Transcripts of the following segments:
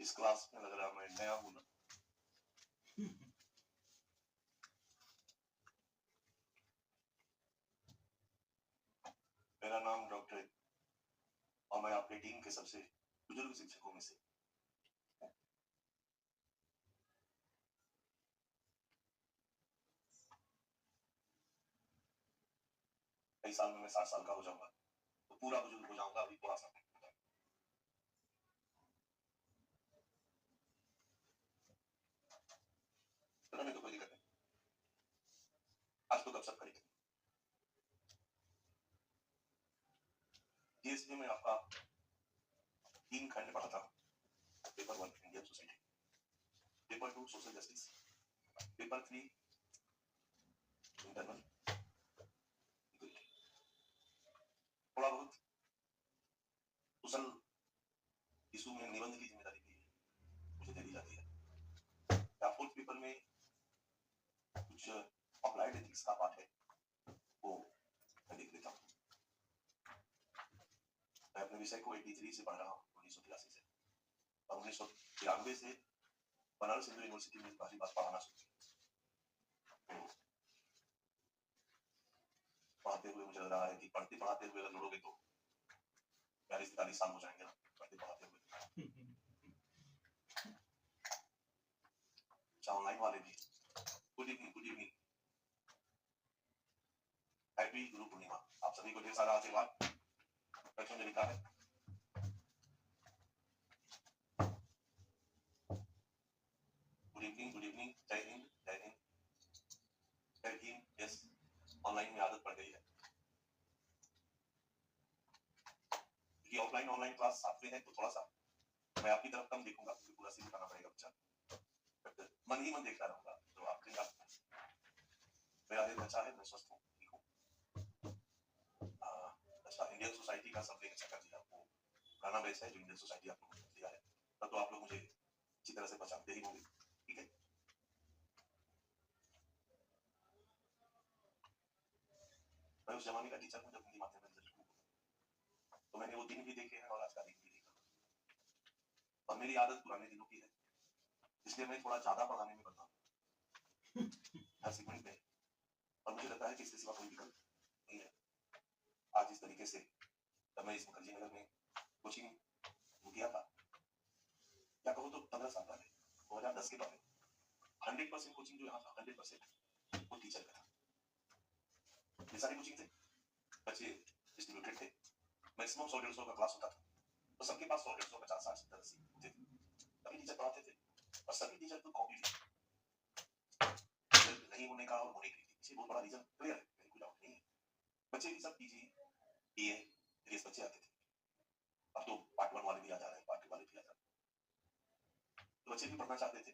इस क्लास में लग रहा मैं नया हूं ना। मेरा नाम डॉक्टर और मैं आपके टीम के सबसे बुजुर्ग शिक्षकों में से। कई साल में मैं 60 साल का हो जाऊंगा तो पूरा बुजुर्ग हो जाऊंगा। अभी थोड़ा सा में तो कोई दिक्कत नहीं। आज तो गपशप करेंगे। जीएसटी में आपका 3 खंड पढ़ा था। Paper 1 Indian society, paper 2 social justice, paper 3 internal. थोड़ा बहुत सोशल इशू में निबंध की जिम्मेदारी भी मुझे दे दी जाती है। या फोर्थ पेपर में कुछ अप्लाइड एथिक्स का पार्ट है, वो मैं देख लेता हूँ। मैं अपने विषय को 83 से पढ़ रहा हूँ, 1983 से। और 1993 से बनारस हिंदू यूनिवर्सिटी में पहली बार पढ़ाना शुरू किया। पढ़ाते हुए मुझे लग रहा है कि पढ़ते पढ़ाते हुए अगर जोड़ोगे तो 42-43 साल हो जाएंगे ना, पढ़ते पढ़ाते हुए। अच्छा, ऑनलाइन वाले भी good evening, good evening, happy Guru Purnima. आप सभी को ढेर सारा आशीर्वाद। बच्चों ने लिखा है गुड इवनिंग, गुड इवनिंग, जय हिंद, जय हिंद, जय हिंद। यस, ऑनलाइन में आदत पड़ गई है कि ऑनलाइन क्लास साथ में है तो थोड़ा सा मैं आपकी तरफ कम देखूंगा, क्योंकि पूरा सीन करना पड़ेगा बच्चा। मन ही मन देखता रहूंगा तो आप दिन रात। मेरा दिन अच्छा है, मैं स्वस्थ हूँ, ठीक हूँ। अच्छा, इंडियन सोसाइटी का सब अच्छा कर दिया। वो गाना बेस है जो इंडियन सोसाइटी आप लोगों ने दिया है, तब तो आप लोग मुझे अच्छी तरह से पहचानते ही होंगे, ठीक है। मैं उस जमाने का टीचर हूँ जब हिंदी माध्यम में रिजल्ट हुआ, तो मैंने वो दिन भी देखे हैं और आज का दिन भी देखा। और मेरी आदत पुराने दिनों की है, इसलिए मैं थोड़ा ज्यादा पढ़ाने में बदलाव हर सेकंड में। और मुझे लगता है कि इसके सिवा कोई विकल्प नहीं है। आज इस तरीके से जब मैं इस मुखर्जी नगर में कोचिंग किया था, क्या कहो तो 15 साल पहले, 2010 के पहले 100% कोचिंग जो यहाँ था, 100% वो टीचर का था। ये सारी कोचिंग थे, बच्चे डिस्ट्रीब्यूटेड थे, मैक्सिमम 100-150 का क्लास होता था, तो सबके पास 100-150, 50, 60, 70, 80 होते थे। सभी टीचर पढ़ाते थे और सभी टीचर तो कॉपी थे। नहीं होने का और होने के पीछे बहुत बड़ा रीजन क्लियर है, कोई डाउट नहीं है। बच्चे भी सब पीजी, बीए, एस बच्चे आते थे। अब तो पार्ट 1 वाले भी आ जा रहे हैं, पार्ट 2 वाले भी आ जा रहे हैं। तो बच्चे भी पढ़ना चाहते थे,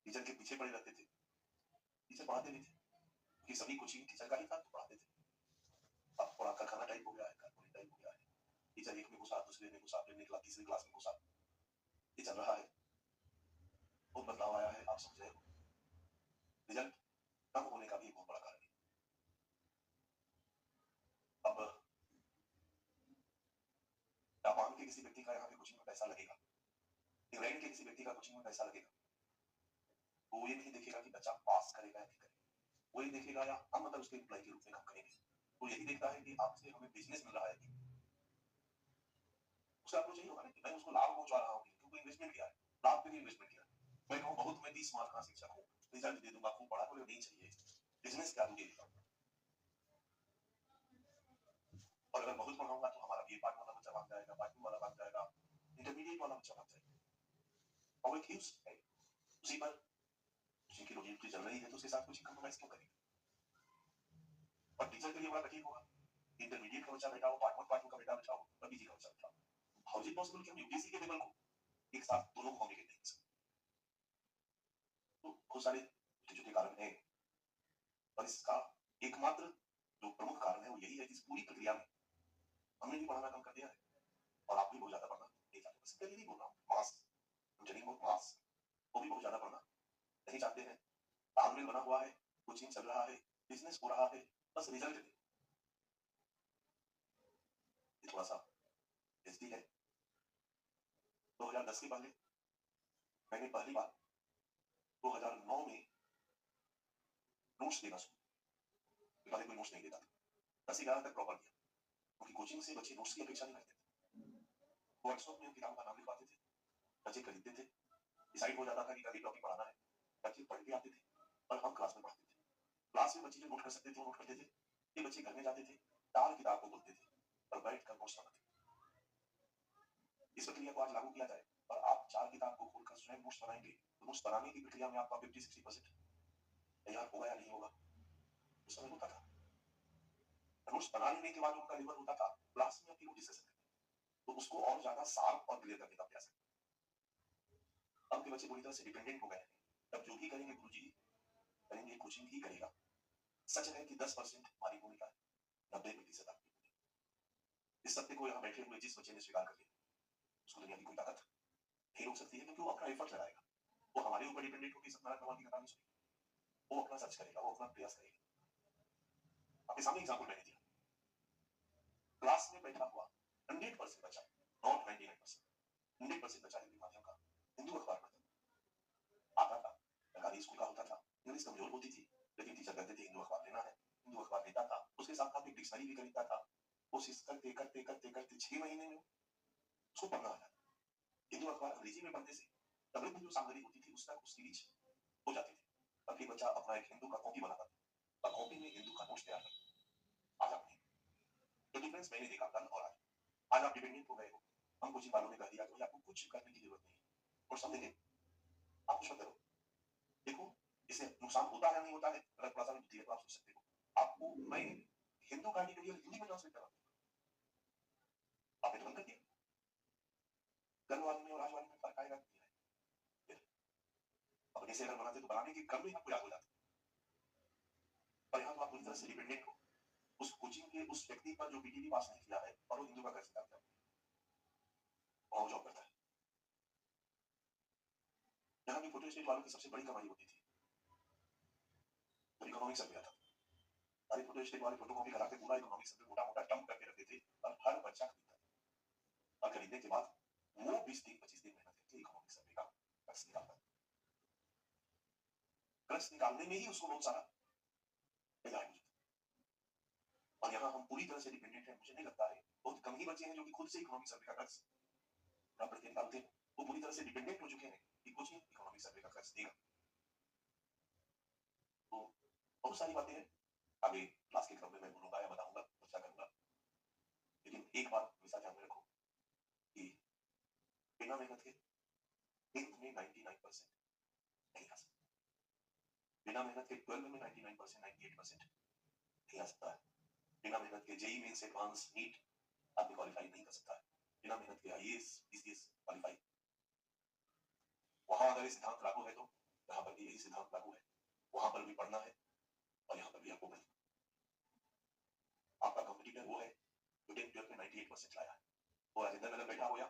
टीचर के पीछे पड़े रहते थे, टीचर पढ़ाते भी थे, क्योंकि सभी कोचिंग टीचर का ही था तो पढ़ाते थे। अब थोड़ा कारखाना टाइप हो गया है, कारखाना टाइप हो गया है। टीचर एक में घुसा, दूसरे में घुसा, फिर निकला, तीसरी क्लास में घुसा, ये चल रहा है। बहुत बदलाव आया है, आप समझ रहे हो। रिजल्ट कम होने का भी एक बहुत बड़ा कारण है। अब जापान के किसी व्यक्ति का यहाँ पे कोचिंग में पैसा लगेगा, इंग्लैंड के किसी व्यक्ति का कोचिंग में पैसा लगेगा, वो ये नहीं देखेगा कि बच्चा पास करेगा या नहीं करेगा, वो ये देखेगा या हम मतलब उसके एम्प्लॉय के रूप में काम करेंगे, वो यही देखता है कि आपसे हमें बिजनेस मिल रहा है। उसका अप्रोच यही होगा ना कि मैं उसको लाभ पहुंचा रहा हूँ, क्योंकि इन्वेस्टमेंट किया है, लाभ के लिए इन्वेस्टमेंट किया है। मैं कहूँ बहुत, मैं 30 मार्क का शिक्षक हूँ, रिजल्ट दे दूंगा, खूब पढ़ा, कोई नहीं चाहिए, बिजनेस क्या दूंगे। और अगर बहुत पढ़ाऊंगा तो हमारा बी पार्ट वाला बच्चा भाग जाएगा, पार्ट 2 वाला भाग जाएगा, इंटरमीडिएट वाला बच्चा भाग जाएगा, और एक ह्यूज है उसी पर उसी की रोजी रोटी चल रही है, तो उसके साथ कुछ कंप्रोमाइज क्यों करेंगे। और टीचर के लिए बड़ा कठिन होगा, इंटरमीडिएट का बच्चा बैठा हो, पार्ट 1 पार्ट 2 का बेटा बैठा हो, और पीजी का बच्चा बैठा हो। हाउ इज इट पॉसिबल कि हम यूपीएससी के लेवल को एक साथ दोनों को कम्युनिकेट नहीं कर सकते। तो बहुत सारे छोटे छोटे कारण हैं, और इसका एकमात्र जो प्रमुख कारण है वो यही है कि इस पूरी प्रक्रिया में हमने भी पढ़ाना कम कर दिया है, और आप भी बहुत ज्यादा पढ़ना नहीं चाहते। बस नहीं बोल रहा हूँ, मास नहीं बहुत मास, वो भी बहुत ज्यादा पढ़ना नहीं चाहते हैं। तालमेल बना हुआ है, कोचिंग चल रहा है, बिजनेस हो रहा है, बस रिजल्ट दे। ये थोड़ा सा एसडी है। 2010 के पहले मैंने पहली बार 2009 में नोट्स देना शुरू। पहले कोई नोट्स नहीं देता था, 10-11 तक प्रॉपर किया, क्योंकि कोचिंग से बच्चे नोट्स की अपेक्षा नहीं करते थे। व्हाट्सएप में किताब का नाम लिखवाते थे, बच्चे खरीदते थे, डिसाइड हो जाता था कि कल ये टॉपिक पढ़ाना है, बच्चे पढ़ के आते थे और हम क्लास में पढ़ते थे। क्लास में बच्चे जो नोट कर सकते थे वो नोट करते थे, ये बच्चे घर में जाते थे, टाल किताब को खोलते थे और बैठ कर नोट्स बनाते थे। इस प्रक्रिया को आज लागू किया जाए और आप 4 किताब को खोलकर स्वयं नोट्स बनाएंगे, तो नोट्स बनाने की प्रक्रिया में आपका 50-60% तैयार होगा या नहीं होगा? उस समय होता था। नोट्स बना लेने के बाद उनका लेवल होता था क्लास में अपनी डिस्कशन करते, तो उसको और ज्यादा शार्प और क्लियर करने का प्रयास है। अब के बच्चे पूरी तरह से डिपेंडेंट हो गए हैं, तब जो भी करेंगे गुरुजी करेंगे, कोचिंग ही करेगा। सच है कि 10% हमारी भूमिका है, 90% आपकी भूमिका। इस सत्य को यहाँ बैठे हुए जिस बच्चे ने स्वीकार कर लिया, उसको दुनिया की कोई ताकत नहीं रोक सकती है, क्योंकि वो अपना एफर्ट लगाएगा। वो हमारे ऊपर डिपेंडेंट होकर सब नाटक की कहानी सुनेगा, वो अपना सर्च करेगा, वो अपना प्रयास करेगा। आपके सामने एग्जाम्पल मैंने दिया, क्लास में बैठा हुआ 100% बच्चा, नॉट 99%, 100% बच्चा हिंदी माध्यम का हिंदू अखबार पढ़ता आता था। सरकारी स्कूल का होता था, इंग्लिश कमजोर होती थी, लेकिन टीचर कहते थे हिंदू अखबार लेना है, हिंदू अखबार लेता था। उसके साथ साथ एक डिक्शनरी भी खरीदता था। कोशिश करते करते करते करते 6 महीने में उसको पढ़ना आ जाता। हिंदू अखबार अंग्रेजी में पढ़ने से तमिल में जो सामग्री होती थी उस तक उसकी रीच हो जाती थी। अब बच्चा अपना एक हिंदू का कॉपी बनाता था और कॉपी में हिंदू का नोट्स तैयार करता। आज आपने तो डिफरेंस मैंने देखा कल और आज आप डिपेंडेंट हो गए हो। हम कोचिंग वालों ने कह दिया कि आपको कुछ करने की जरूरत नहीं है, और समझेंगे आप कुछ मत करो। देखो इससे नुकसान होता है या नहीं होता है, अगर थोड़ा सा भी बुद्धि है तो आप सोच सकते हो। आपको मैं हिंदू का आर्टिकल हिंदी में ट्रांसलेट करा, आपने तुरंत कर दिया। कल वाले में और आज वाले में फर्क आएगा नहीं है। अपने से अगर बनाते तो बनाने के क्रम में आपको याद हो जाता, और यहाँ तो आप पूरी तरह से डिपेंडेंट हो उस कोचिंग के उस व्यक्ति पर जो बीटीडी पास नहीं किया है और वो हिंदू का कर्ज करता है और जॉब करता है। यहाँ की फोटो स्टेट वालों की सबसे बड़ी कमाई होती थी, तो इकोनॉमिक सर्वे था। सारे फोटो स्टेट वाले फोटो कॉपी करा के पूरा इकोनॉमिक सर्वे मोटा मोटा डंप करके रखते थे और हर बच्चा खरीदता था, और खरीदने के बाद वो 20 दिन 25 दिन मेहनत करके इकोनॉमिक सर्वे का कर्ज निकालता था। कर्ज निकालने में ही उसको बहुत सारा तैयार हो जाता। और यहाँ हम पूरी तरह से डिपेंडेंट हैं। मुझे नहीं लगता है, बहुत कम ही बच्चे हैं जो कि खुद से इकोनॉमिक सर्वे का कर्ज प्राप्त करके निकालते हैं। वो पूरी तरह से डिपेंडेंट हो चुके हैं कि कोचिंग इकोनॉमिक सर्वे का कर्ज देगा। तो बहुत सारी बातें हैं, आगे क्लास के क्रम में मैं बोलूंगा या बताऊंगा, चर्चा करूंगा, लेकिन एक बात हमेशा ध्यान में रखो कि बिना मेहनत के 99% नहीं आ सकता। बिना मेहनत के 12 में 99% 98% नहीं आ सकता है। बिना मेहनत के जेई मेंस एडवांस नीट आदमी क्वालिफाई नहीं कर सकता है। बिना मेहनत के आईएएस पीसीएस क्वालिफाई। वहां अगर ये सिद्धांत लागू है तो यहाँ पर भी यही सिद्धांत लागू है। वहां पर भी पढ़ना है और यहाँ पर भी आपको पढ़ना। आपका कंपटीटर वो है जो 10-12 में 98% लाया है। वो राजेंद्र नगर बैठा हो या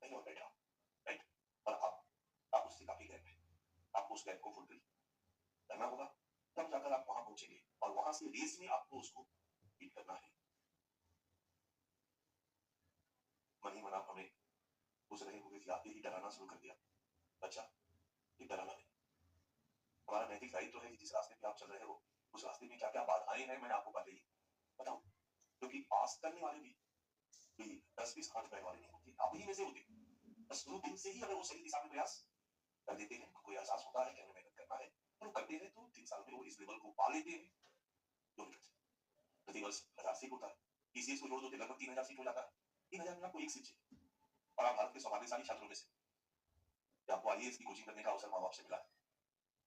नहीं और बैठा, राइट, और आप उससे काफी गैप है। आपको उस गैप को फुलफिल करना होगा, तब जाकर आप वहां पहुंचेंगे और वहां से रेस में आपको उसको बीट करना है। मन ही मन आप हमें पूछ रहे होंगे कि आपने ही डराना शुरू कर दिया। अच्छा, ये डराना नहीं, हमारा नैतिक दायित्व है कि जिस रास्ते पे आप चल रहे हो उस रास्ते में क्या क्या बाधाएं हैं मैं आपको पहले ही बताऊं, क्योंकि पास करने वाले भी 10-20 हाथ पैर वाले नहीं होते, आप ही में से होते। बस शुरू दिन से ही अगर वो सही दिशा में प्रयास कर देते हैं, कोई एहसास होता है कि हमें मेहनत करना है और वो करते हैं, तो 3 साल में वो इस लेवल को पा लेते हैं। जो प्रतिवर्ष 1000 सीट होता है, पीसीएस को जोड़ दो तो लगभग 3000 सीट हो जाता है। 3000 में आपको एक सीट चाहिए, और आप भारत के सौभाग्यशाली छात्रों में से आपको आईएएस की कोचिंग करने का अवसर माँ बाप से मिला है,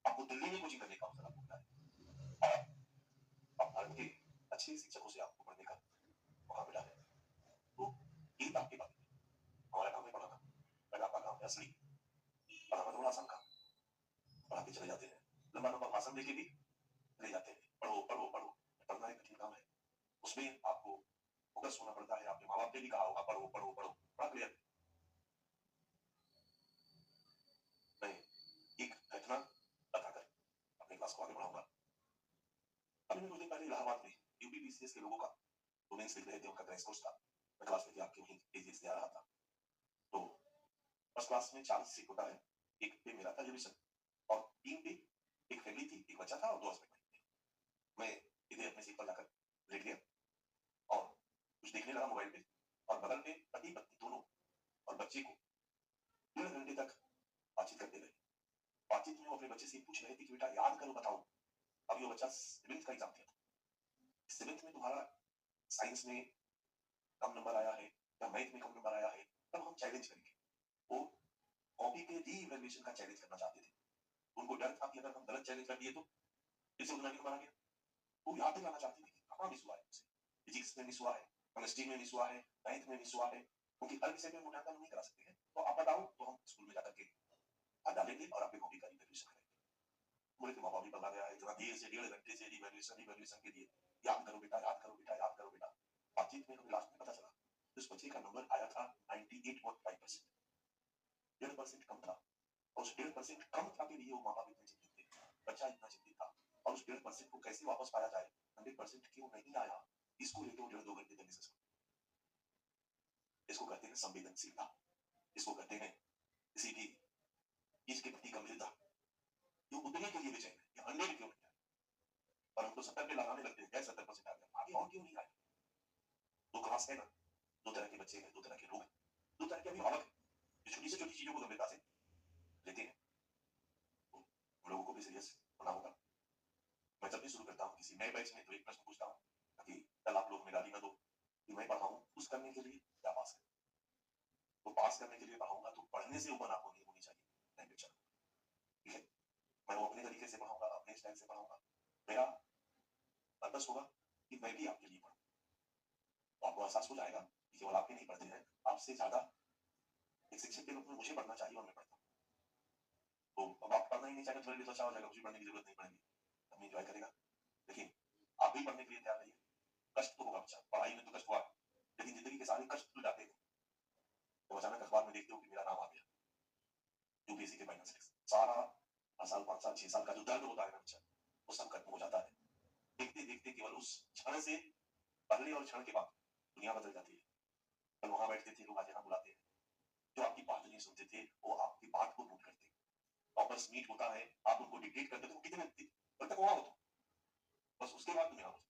आपको दिल्ली में कोचिंग करने का अवसर आपको मिला है, आप भारत के अच्छे शिक्षकों से आपको पढ़ने का मौका मिला है। तो ये आपकी बात है, हमारा काम है पढ़ाना, बट आपका काम है असली पढ़ाना। थोड़ा आसान काम, पढ़ा के चले जाते हैं, लंबा लंबा भाषण देके भी ले जाते हैं, पढ़ो पढ़ो पढ़ो। पढ़ना एक कठिन काम है, उसमें आपको फोकस होना पड़ता है। आपके माँ बाप ने भी कहा होगा पढ़ो पढ़ो पढ़ो, पढ़ा क्लियर। मैं एक घटना बताकर अपनी क्लास को आगे बढ़ाऊंगा। अभी मैं कुछ दिन पहले इलाहाबाद में यूपीपीसीएस के लोगों का वुमेन्स लिख रहे थे, उनका क्रैश कोर्स था। मैं क्लास में आपके वहीं पेजेस ले आ रहा था, तो फर्स्ट क्लास में 4 सीट होता है, एक पे मेरा था रिजर्वेशन और 3 पे एक फैमिली थी, एक बच्चा था और 2 हस्बैंड थे। मैं इधर अपने सीट पर जाकर लेट गया और कुछ देखने लगा मोबाइल पे और बगल में पति पत्नी दोनों और बच्चे को 1.5 घंटे तक बातचीत करते रहे। बातचीत में वो अपने बच्चे से पूछ रहे थे कि बेटा याद करो, बताओ अभी वो बच्चा 7th का एग्जाम दिया था, 7th में तुम्हारा साइंस में कम नंबर आया है या मैथ में कम नंबर आया है, तब हम चैलेंज करेंगे। वो कॉपी के रीइवैल्यूएशन का चैलेंज करना चाहते थे। उनको डर था कि अगर हम गलत चैलेंज कर दिए तो फिर से उतना नहीं मारा गया। वो याद दिलाना चाहते थे कि कहाँ मिस हुआ है मुझसे, फिजिक्स में मिस हुआ है, केमिस्ट्री में मिस हुआ है, मैथ में मिस हुआ है, क्योंकि हर विषय में मूल्यांकन नहीं करा सकते हैं। तो आप बताओ तो हम स्कूल में जाकर के डालेंगे और आपकी कॉपी का रिवैल्यूएशन करेंगे। बोले कि माँ-बाप भी पगला गया है, इतना देर से 1.5 घंटे से रिवैल्यूएशन के लिए याद करो बेटा, याद करो बेटा, याद करो बेटा। बातचीत में हमें लास्ट में पता चला उस बच्चे का नंबर आया था 98.5%, 1.5% कम था और उस 1.5% कम था के लिए वो माँ-बाप इतने चिंतित थे, बच्चा इतना चिंतित था और उस 1.5% को कैसे वापस पाया जाए, 100% क्यों नहीं आया, इसको लेके वो 1.5-2 घंटे तक डिस्कस करते। इसको कहते हैं संवेदनशीलता, इसको कहते हैं किसी भी चीज के प्रति गंभीरता। ये उतने के लिए बेचैन है, ये 100 क्यों नहीं आया और हम तो 70 पे लगाने लगते हैं, 70% आ गया, आगे और क्यों नहीं आया। दो क्लास है ना, दो तरह के बच्चे हैं, दो तरह के लोग हैं, दो तरह के अभिभावक हैं, जो छोटी से छोटी चीजों को गंभीरता से लेते हैं। तो हम लोगों को भी सीरियस होना होगा। मैं जब भी शुरू करता हूँ किसी नए बैच में तो एक प्रश्न पूछता हूँ ताकि कल आप लोग में गाली ना दो कि मैं पढ़ाऊँ उस करने के लिए या पास करने, तो पास करने के लिए पढ़ाऊंगा तो पढ़ने से ऊपर आपको नहीं होनी चाहिए, नहीं बेचा, ठीक है। मैं वो अपने तरीके से पढ़ाऊंगा, अपने स्टाइल से पढ़ाऊंगा, मेरा पर्पस होगा कि मैं भी आपके लिए पढ़ूं, तो आपको एहसास हो जाएगा कि केवल आप ही नहीं पढ़ते हैं, आपसे ज्यादा एक शिक्षक के रूप में मुझे पढ़ना चाहिए और मैं पढ़ता हूँ। तो अब आप पढ़ना ही नहीं चाहेंगे तो मेरे लिए तो अच्छा हो जाएगा, मुझे पढ़ने की जरूरत नहीं पड़ेगी, अपनी एंजॉय करेगा। लेकिन आप भी पढ़ने के लिए तैयार रहिए, कष्ट तो होगा बच्चा, पढ़ाई में तो कष्ट हुआ, लेकिन जिंदगी के सारे कष्ट भूल जाते हैं तो अचानक अखबार में देखते हो कि मेरा नाम आ गया यूपीएससी के फाइनल से, सारा 4 साल 5 साल 6 साल का जो दर्द होता है ना बच्चा, वो सब खत्म हो जाता है। देखते देखते केवल उस क्षण से पहले और क्षण के बाद दुनिया बदल जाती है। कल वहां बैठते थे लोग, आज यहाँ बुलाते हैं, जो आपकी बात नहीं सुनते थे वो आपकी बात को नोट करते, वापस मीट होता है, आप उनको डिक्टेट करते थे, कितने तब तक वहां हो तो बस उसके बाद तुम यहाँ हो।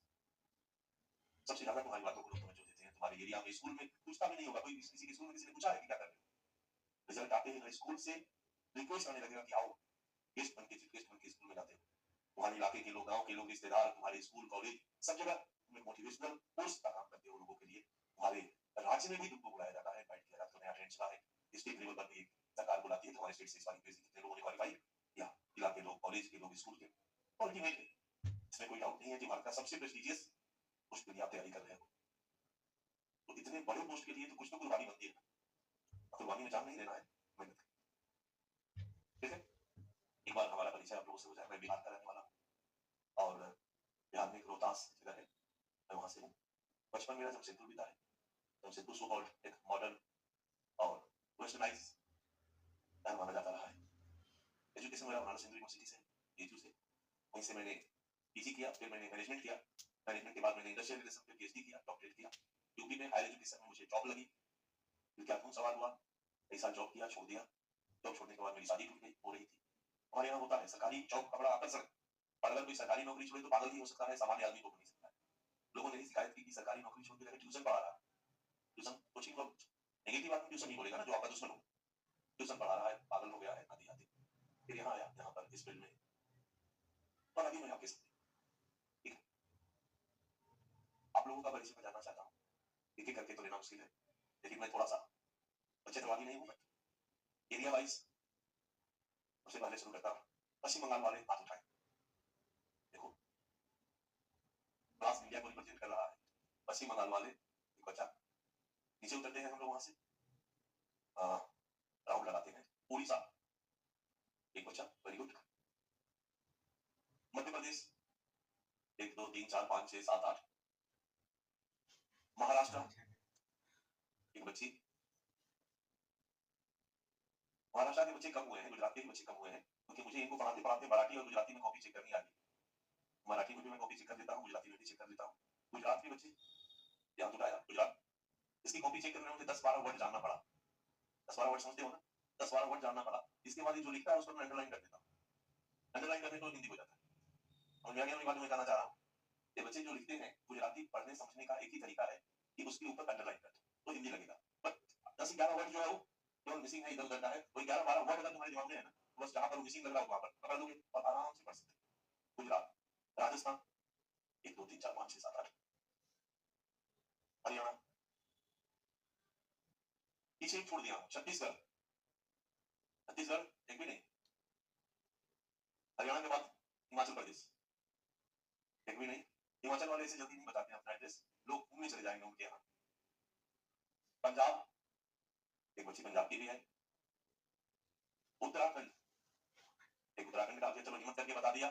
सबसे ज्यादा तुम्हारी बातों को लोग तवज्जो देते हैं। तुम्हारे एरिया में स्कूल में पूछता भी नहीं होगा कोई, किसी के स्कूल में किसी ने पूछा है कि क्या कर रहे हो, रिजल्ट आते हैं स्कूल से रिक्वेस्ट आने लगेगा कि आओ, गेस्ट बन के स्कूल में जाते हो। तुम्हारे इलाके के लोग, गांव के लोग, रिश्तेदार, तुम्हारे स्कूल कॉलेज सब जगह तुम्हें मोटिवेशनल पोस्ट का काम करते हो लोगों के लिए। तुम्हारे राज्य में भी तुमको बुलाया जाता है, इनवाइट किया जाता है, नया ट्रेंड चला है, स्टेट लेवल पर भी सरकार बुलाती है तुम्हारे स्टेट से इस बार कितने लोगों ने क्वालिफाई किया, इलाके लोग, कॉलेज के लोग, स्कूल के। अल्टीमेटली इसमें कोई डाउट नहीं है कि भारत का सबसे प्रेस्टिजियस पोस्ट के लिए आप तैयारी कर रहे हो, तो इतने बड़े पोस्ट के लिए तो कुछ तो कुर्बानी बनती है, कुर्बानी में जान नहीं देना है, मेहनत, ठीक है। एक बार हमारा परिचय आप लोगों से हो जाए, मैं बिहार का रहने वाला हूँ और बिहार में एक रोहतास जगह है, मैं वहां से हूँ। बचपन मेरा जमशेदपुर बीता है, जमशेदपुर सो कॉल्ड एक मॉडर्न और वेस्टर्नाइज माना जाता रहा है। एजुकेशन मेरा बनारस हिंदू यूनिवर्सिटी से, एजू से, वहीं से मैंने पीजी किया, फिर मैंने मैनेजमेंट किया, मैनेजमेंट के बाद मैंने इंडस्ट्रियल रिलेशन में पीएचडी किया, डॉक्टरेट किया। यूपी में हायर एजुकेशन में मुझे जॉब लगी, फिर क्या तुम सवाल हुआ, कई साल जॉब किया, छोड़ दिया। जॉब छोड़ने के बाद मेरी शादी हो रही थी। हमारे यहाँ होता है सरकारी जॉब का बड़ा आकर्षण, और अगर कोई सरकारी नौकरी छोड़े तो पागल ही हो सकता है, सामान्य आदमी को नहीं सकता है। लोगों ने शिकायत की कि सरकारी नौकरी छोड़ के ट्यूशन पढ़ा रहा है, ट्यूशन कोचिंग को नेगेटिव आदमी ट्यूशन नहीं बोलेगा ना, जो आपका दुश्मन हो, ट्यूशन पढ़ा रहा है, पागल हो गया है, आदि आदि। फिर यहाँ आया, यहाँ पर इस फील्ड में और अभी मैं आपके साथ, ठीक है। आप लोगों का परिचय मैं जानना चाहता हूँ, एक एक करके तो लेना मुश्किल है, लेकिन मैं थोड़ा सा बच्चेवादी नहीं हूँ, एरिया वाइज सबसे पहले शुरू करता हूँ। पश्चिम बंगाल वाले हाथ उठाए, देखो क्लास इंडिया को रिप्रेजेंट कर रहा है, पश्चिम बंगाल वाले एक बच्चा, नीचे उतरते हैं हम लोग, वहां से राउंड लगाते हैं। उड़ीसा एक बच्चा, वेरी गुड। मध्य प्रदेश 1 2 3 4 5 6 7 8। महाराष्ट्र एक बच्ची, महाराष्ट्र के बच्चे कम हुए हैं, गुजरात के बच्चे कम हुए हैं, क्योंकि मुझे इनको पढ़ाते पढ़ाते मराठी और गुजराती में कॉपी चेक करनी आ गई। मराठी में भी मैं कॉपी चेक कर लेता हूँ, गुजराती में भी चेक कर लेता हूँ। गुजरात के बच्चे यहाँ तो आया गुजरात, इसकी कॉपी चेक करने में मुझे 10 12 वर्ड जानना पड़ा। 10 12 वर्ड समझते हो ना, 10-12 वर्ड जानना पड़ा। इसके बाद ये जो लिखता है उसको मैं अंडरलाइन कर देता हूँ। अंडरलाइन करने तो हिंदी हो जाता है। और मैं अगली बात में कहना चाह रहा हूँ, ये बच्चे जो लिखते हैं गुजराती पढ़ने समझने का एक ही तरीका है कि उसके ऊपर अंडरलाइन कर दो तो हिंदी लगेगा। बट 10-11 वर्ड जो है वो केवल मिसिंग है, इधर उधर का है। कोई 11-12 वर्ड अगर तुम्हारे दिमाग में है ना, तो बस जहां पर मिसिंग लग रहा हो वहां पर पकड़ लोगे और आराम से पढ़ सकते हो। गुजरात, राजस्थान 1 2 3 4 5 6 7 8, हरियाणा पीछे छोड़ दिया हूं, छत्तीसगढ़, छत्तीसगढ़ एक भी नहीं। हरियाणा के बाद हिमाचल प्रदेश एक भी नहीं। हिमाचल वाले ऐसे जल्दी नहीं बताते अपना एड्रेस, लोग घूमने चले जाएंगे उनके यहाँ। पंजाब, एक बच्ची पंजाब की भी है। उत्तराखंड, एक उत्तराखंड का, चलो हिम्मत करके बता दिया,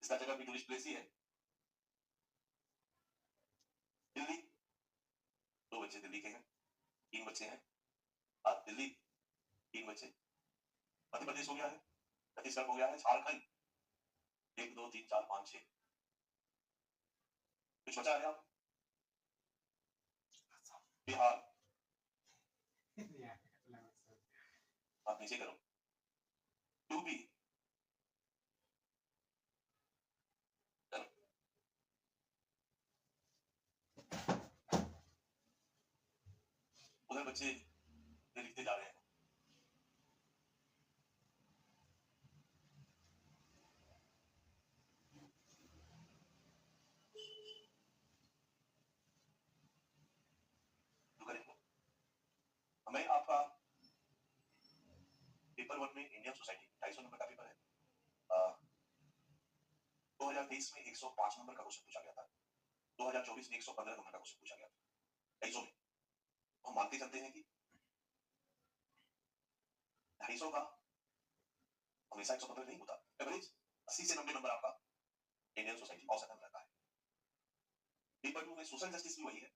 इसका जगह भी टूरिस्ट प्लेस ही है। दिल्ली, 2 बच्चे दिल्ली के हैं, 3 बच्चे हैं। दिल्ली 3 बच्चे। मध्य प्रदेश हो गया है, छत्तीसगढ़ हो गया है, झारखंड 1 2 3 4 5 6। कुछ बचा है आप? बिहार, आप नीचे करो। यूपी, उधर बच्चे लिखते जा रहे हैं। हमें आपका पेपर 1 में इंडियन सोसाइटी 250 नंबर का पेपर है। 2023 में 105 नंबर का क्वेश्चन पूछा गया था। 2024 में 115 नंबर का क्वेश्चन पूछा गया था 250 में। हम मानते चलते हैं कि 250 का हमेशा 115 नहीं होता। एवरेज 80 से 90 नंबर आपका इंडियन सोसाइटी औसतन रहता है। पेपर 2 में सोशल जस्टिस भी वही है,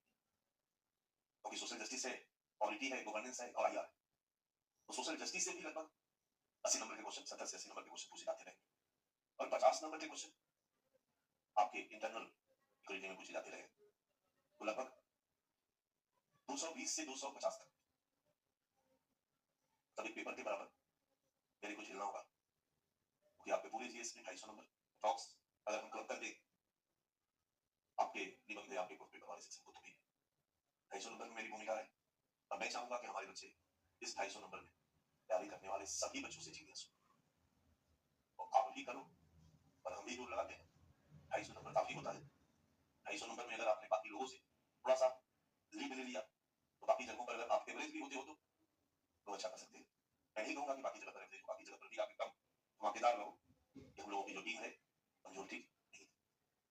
क्योंकि सोशल जस्टिस है, पॉलिटी है, गवर्नेंस है और आईआर। तो सोशल जस्टिस से भी लगभग 80 नंबर के क्वेश्चन, 70 से 80 नंबर के क्वेश्चन पूछे जाते रहे और 50 नंबर के क्वेश्चन आपके इंटरनल इक्वालिटी में पूछे जाते रहे। तो लगभग 220 से 250 तक तभी पेपर के बराबर मेरे को झेलना होगा, क्योंकि आपके पूरे जीएस में 250 नंबर टॉक्स अगर हम क्लब कर दें आपके निबंध आपके पेपर वाले सेक्शन को, तो भी 250 नंबर में मेरी भूमिका है। और मैं चाहूंगा कि हमारे बच्चे इस 250 नंबर में तैयारी करने वाले सभी बच्चों से जीनियस हो। और आप भी करो और हम भी जोर लगाते हैं। 250 नंबर काफी होता है। 250 नंबर में अगर आपने बाकी लोगों से थोड़ा सा लीड ले लिया तो बाकी जगहों पर अगर आप एवरेज भी होते हो तो अच्छा कर सकते हैं। मैं नहीं कहूंगा कि बाकी जगह पर एवरेज हो, बाकी जगह पर भी आप एकदम धमाकेदार रहो। हम लोगों की जो टीम है कमजोर थी नहीं।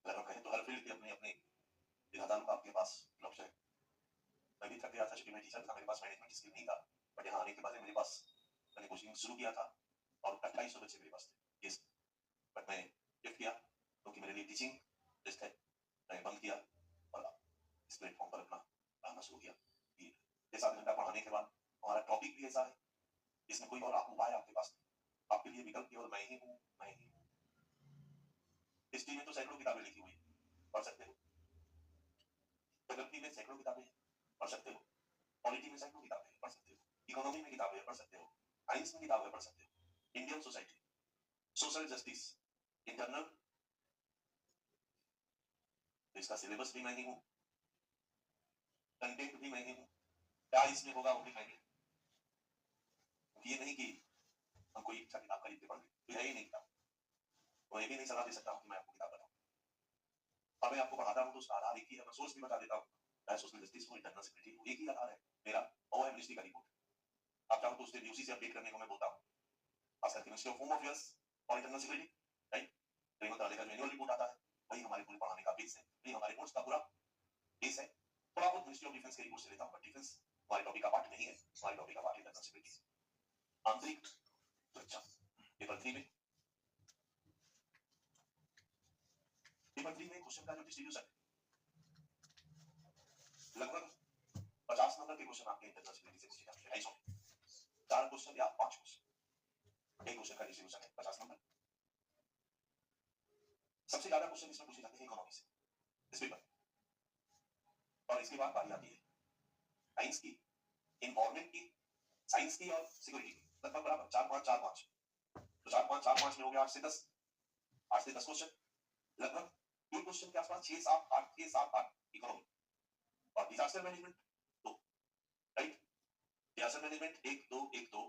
अगर हम कहें तो हर फील्ड के अपने अपने विधाताओं का आपके पास लक्ष्य है। मैं भी थक गया था, चूंकि मैं टीचर था, मेरे पास मैनेजमेंट स्किल नहीं था। बट यहाँ आने के बाद मेरे पास, मैंने कोचिंग शुरू किया था और 2800 बच्चे मेरे पास थे। यस, बट मैं लिफ्ट किया क्योंकि मेरे लिए टीचिंग बेस्ट है। मैंने बंद किया और इस प्लेटफॉर्म पर अपना पढ़ाना शुरू किया। 6-7 घंटा पढ़ाने के बाद हमारा टॉपिक भी ऐसा है, इसमें कोई और उपाय आपके पास नहीं। आपके लिए विकल्प केवल मैं ही हूँ, मैं ही हूँ। हिस्ट्री में तो सैकड़ों किताबें लिखी हुई, पढ़ सकते हो। ज्योग्राफी में सैकड़ों किताबें पढ़ सकते हो। पॉलिटी में सैकड़ों किताबें पढ़ सकते हो। इकोनॉमी में किताबें पढ़ सकते हो। साइंस में किताबें पढ़ सकते हो। Indian society, social justice, internal, तो इसका सिलेबस भी मैं ही हूँ, कंटेंट भी मैं ही हूँ, क्या इसमें होगा वो भी मैं ही। ये नहीं कि हम कोई अच्छा किताब खरीद के पढ़ लें, तो है ही नहीं किताब। तो ये भी नहीं सलाह दे सकता हूँ कि मैं आपको किताब बताऊँ। अब मैं आपको पढ़ाता हूँ तो उसका आधार एक ही है। मैं सोर्स भी बता देता हूँ, मैं सोशल जस्टिस हूँ, इंटरनल सिक्योरिटी हूँ, एक ही आधार है मेरा, और एमनेस्टी का रिपोर्ट। आप चाहो तो उससे यूसी से अपडेट करने को मैं बोलता हूँ, खास करके मिनिस्ट्री ऑफ होम अफेयर्स और इंटरनल सिक्योरिटी, राइट। गृह मंत्रालय का जो एनुअल रिपोर्ट आता है वही हमारे पूरे पढ़ाने का बेस है, वही हमारे नोट्स का पूरा बेस है। थोड़ा बहुत मिनिस्ट्री ऑफ डिफेंस के रिपोर्ट से लेता हूँ, बट डिफेंस हमारे टॉपिक का पार्ट नहीं है। हमारे टॉपिक का पार्ट इंटरनल सिक्योरिटी, आंतरिक सुरक्षा। पेपर 3 में क्वेश्चन का जो डिस्ट्रीब्यूशन है, लगभग 50 नंबर के क्वेश्चन आपके इंटरनल सिक्योरिटी से पूछे जाते हैं। 250 4 क्वेश्चन या 5 क्वेश्चन, एक क्वेश्चन का डिस्ट्रीब्यूशन है 50 नंबर। सबसे ज्यादा क्वेश्चन इसमें पूछे जाते हैं इकोनॉमी से, इस पेपर। और इसके बाद बारी आती है साइंस की, इन्वायरमेंट की, साइंस की और सिक्योरिटी की। लगभग बराबर 4 5 4 5, तो 4 5 4 5 में हो गया 8 से 10, 8 से 10 क्वेश्चन, लगभग एक क्वेश्चन के आसपास 6 7 8 इकोनॉमी और disaster management 2, right. Disaster management 1 2 1 2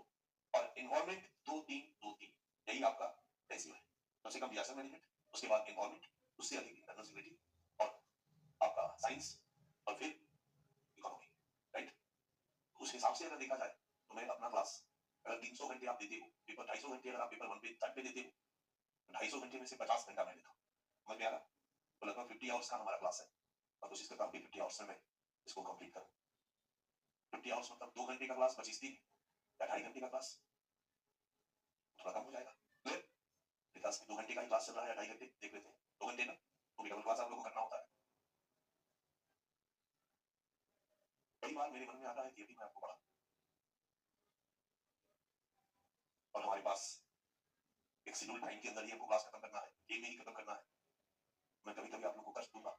और एनवायरमेंट 2 3 2 3, यही आपका रेशियो है। सबसे कम डिजास्टर मैनेजमेंट, उसके बाद एनवायरमेंट, उससे अधिक इंटरनल सिक्योरिटी और आपका साइंस और फिर इकोनॉमी, राइट। उस हिसाब से अगर देखा जाए तो मैं अपना क्लास अगर 300 घंटे आप देते हो, पेपर 250 घंटे अगर आप पेपर 1 पे थर्ड पे देते हो, 250 घंटे में से 50 घंटा मैं देता हूँ, समझ में आ रहा? तो लगभग 50 आवर्स का हमारा क्लास है और कोशिश करता हूँ कि 50 आवर्स में मैं इसको कंप्लीट करूँ। 50 आवर्स मतलब 2 घंटे का क्लास 25 दिन या 2.5 घंटे का क्लास, थोड़ा कम हो जाएगा। क्लियर? विकास में 2 घंटे का ही क्लास चल रहा है या 2.5 घंटे, देख लेते हैं। 2 घंटे ना, तो डबल क्लास आप लोगों को करना होता है। कई बार मेरे मन में आता है कि यदि मैं आपको पढ़ा और हमारे पास एक शेड्यूल टाइम के अंदर ही हमको क्लास खत्म करना है, गेम में ही खत्म करना है, मैं कभी कभी आप लोगों को कष्ट दूंगा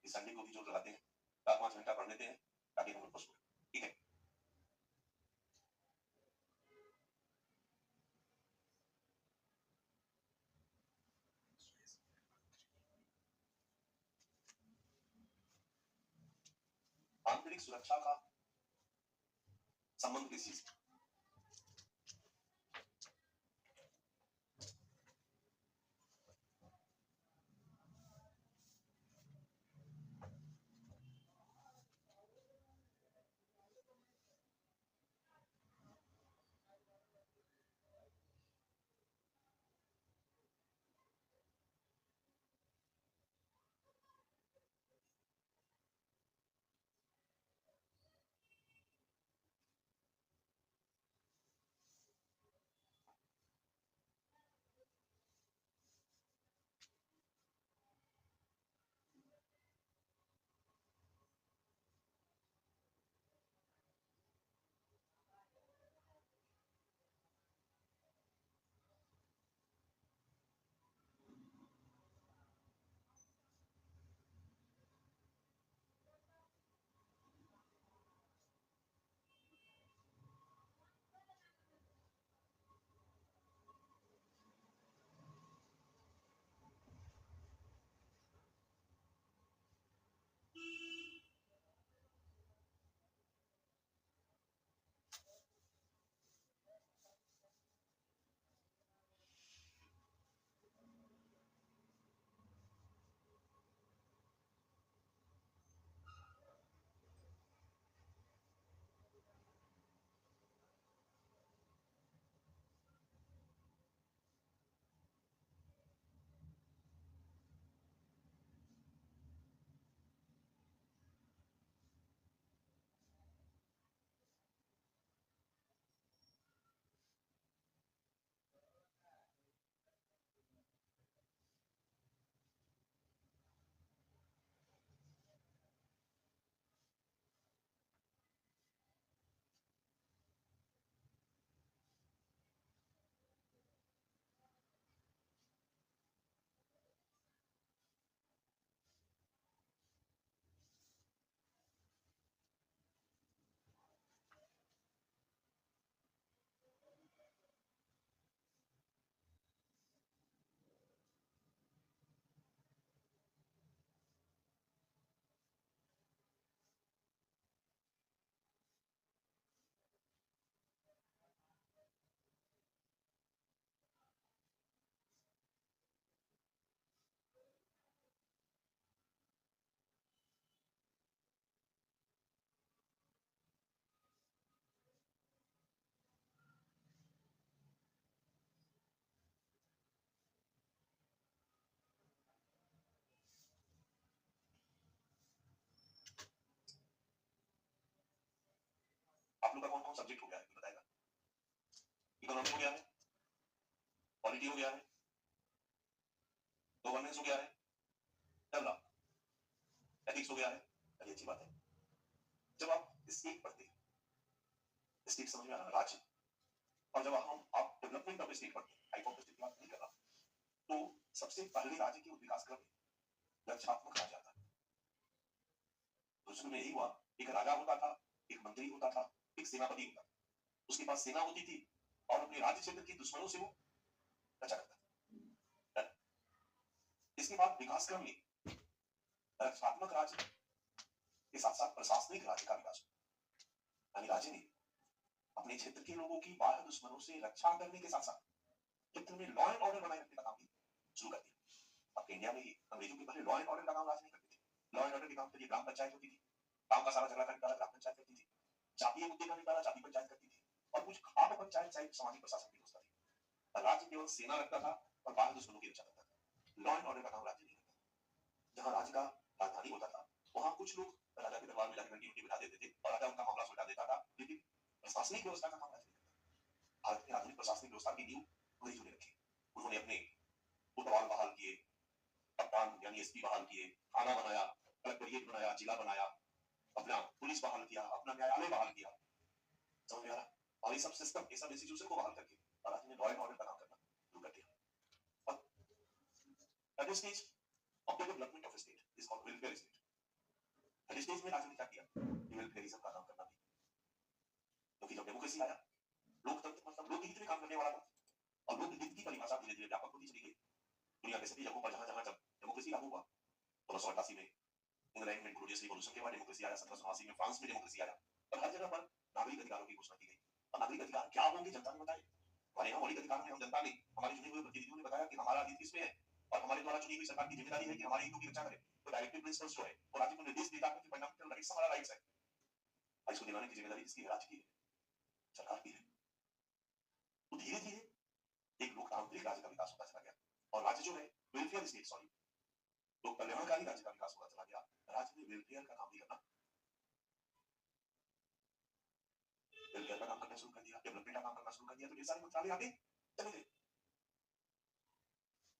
कि संडे को भी जो लगाते हैं 4 5 घंटा पढ़ लेते हैं ताकि हम लोग को, ठीक है। आंतरिक सुरक्षा का संबंध किस चीज, आप लोग का कौन कौन सब्जेक्ट हो गया है बताएगा? इकोनॉमी हो गया है, पॉलिटी हो गया है, गवर्नेंस हो गया है, चल रहा, एथिक्स हो गया है, चलिए अच्छी बात है। जब आप स्टेट पढ़ते हैं, स्टेट समझ में आ रहा है, राज्य, और जब हम आप डेवलपमेंट ऑफ स्टेट पढ़ते हैं, टाइप ऑफ स्टेट की बात नहीं कर रहा, तो सबसे पहले राज्य के विकास क्रम में रक्षात्मक आ जाता है। तो शुरू में यही हुआ, एक राजा होता था, एक मंत्री होता था, एक सेनापति होता था, उसके पास सेना होती थी और अपने राज्य क्षेत्र के दुश्मनों से वो रक्षा करता है। इसके बाद विकास क्रम में रक्षात्मक राज्य के साथ साथ प्रशासनिक राज्य का विकास हुआ। यानी राज्य ने अपने क्षेत्र के लोगों की बाह्य दुश्मनों से रक्षा करने के साथ साथ क्षेत्र में लॉ एंड ऑर्डर बनाए रखने का काम भी शुरू कर दिया। अब इंडिया में ही अंग्रेजों के पहले लॉ एंड ऑर्डर का काम राज्य नहीं करते थे। लॉ एंड ऑर्डर के काम के लिए ग्राम पंचायत होती थी। गांव का सारा झगड़ा का निपटारा ग्राम पंचायत करती थी। जातीय मुद्दे का निपटारा जाति पंचायत करती थी। और कुछ खाप पंचायत सहित सामाजिक प्रशासन की व्यवस्था थी। राज्य केवल सेना रखता था और बाह्य दुश्मनों की रक्षा करता था। लॉ एंड ऑर्डर का काम राज्य नहीं करता। जहां राज्य का राजधानी होता था वहां कुछ लोग राजा के दरबार में जाकर घंटी बिठा देते थे और राजा उनका मामला सुलझा देता था, लेकिन प्रशासनिक व्यवस्था का काम राज्य नहीं करता। भारत में आधुनिक प्रशासनिक व्यवस्था की नींव अंग्रेजों ने रखी। उन्होंने अपने कोतवाल बहाल किए, कप्तान यानी एसपी बहाल किए, थाना बनाया, कलेक्टरेट बनाया, जिला बनाया, अपना पुलिस बहाल किया, अपना न्यायालय बहाल किया। समझ में आ रहा? और ये सब सिस्टम, ये सब इंस्टीट्यूशन को बहाल करके और आज ने लॉ एंड ऑर्डर का काम करना शुरू कर दिया। और at stage of the development of state is called welfare state. At stage में राज्य ने क्या किया? वेलफेयरिज्म का काम करना भी। क्योंकि जब डेमोक्रेसी आया, लोकतंत्र मतलब लोकहित में काम करने वाला था और लोकहित की परिभाषा धीरे धीरे व्यापक होती चली गई। दुनिया के सभी जगहों पर जहां जहां जब डेमोक्रेसी लागू हुआ, 1688 में इंग्लैंड में ग्लोरियस रिवॉल्यूशन के बाद डेमोक्रेसी आया, 1789 में फ्रांस में डेमोक्रेसी आया, और हर जगह पर नागरिक अधिकारों की घोषणा की गई। और नागरिक अधिकार क्या होंगे जनता ने बताया। हमारे यहाँ मौलिक अधिकार में हम जनता ने, हमारे चुने हुए प्रतिनिधियों ने बताया कि हमारा हित किसमें है और हमारे द्वारा चुनी हुई सरकार की जिम्मेदारी है कि हमारे हितों की रक्षा करे। तो डायरेक्टिव प्रिंसिपल्स जो है वो राज्य को निर्देश देता है कि फंडामेंटल राइट्स हमारा राइट्स है। इसको दिलाने की जिम्मेदारी किसकी है? राज्य की है, सरकार की है। तो धीरे धीरे एक लोकतांत्रिक राज्य का विकास होता चला गया और राज्य जो है वेलफेयर स्टेट, सॉरी, लोक कल्याणकारी राज्य का विकास होता चला गया। राज्य ने वेलफेयर का काम भी करना, वेलफेयर का काम करना शुरू कर दिया, डेवलपमेंट का काम करना शुरू कर दिया। तो ढेर सारे मंत्रालय आगे चले गए।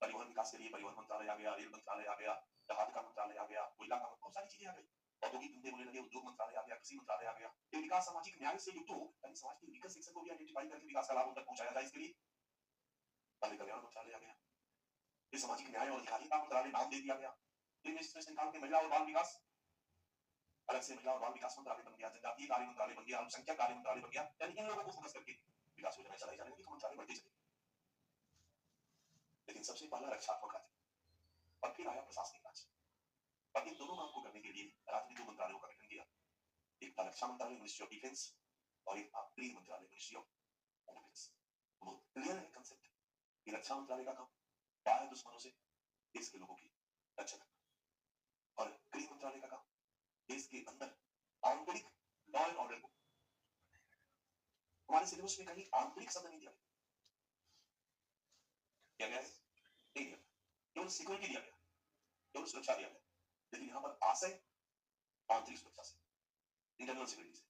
परिवहन विकास के लिए परिवहन मंत्रालय आ गया, रेल मंत्रालय आ गया, जहाज का मंत्रालय आ गया, कोयला का, बहुत सारी चीजें आ गई। औद्योगिक धंधे होने लगे, उद्योग मंत्रालय आ गया, कृषि मंत्रालय आ गया। ये विकास सामाजिक न्याय से युक्त हो, यानी समाज के वीकर सेक्शन को भी आइडेंटिफाई करके विकास का लाभ उन तक पहुंचाया जाए, इसके लिए बाल कल्याण मंत्रालय आ गया। फिर सामाजिक न्याय और अधिकारिता मंत्रालय नाम दे दिया गया। फिर मिनिस्ट्री निकाल के महिला और बाल विकास अलग से महिला और बाल विकास मंत्रालय बन गया, जनजातीय कार्य मंत्रालय बन गया, अल्पसंख्यक कार्य मंत्रालय बन गया। यानी इन लोगों को फोकस करके विकास योजनाएं चलाई जाने लगी, मंत्रालय बढ़ते चले। लेकिन सबसे पहला रक्षात्मक राज्य और फिर आया प्रशासनिक राज्य। और इन दोनों काम को करने के लिए राज्य ने दो मंत्रालयों का गठन किया। एक था रक्षा मंत्रालय, मिनिस्ट्री ऑफ डिफेंस, और एक था गृह मंत्रालय, मिनिस्ट्री ऑफ डिफेंस। बहुत क्लियर है कंसेप्ट कि रक्षा मंत्रालय का काम बाहर दुश्मनों से देश के लोगों की रक्षा करना और गृह मंत्रालय का काम देश के अंदर आंतरिक लॉ एंड ऑर्डर को। हमारे सिलेबस में कहीं आंतरिक शब्द नहीं दिया गया है, नहीं दिया, केवल सिक्योरिटी दिया गया, केवल सुरक्षा दिया गया। लेकिन यहाँ पर आशय आंतरिक सुरक्षा से, इंटरनल सिक्योरिटी से।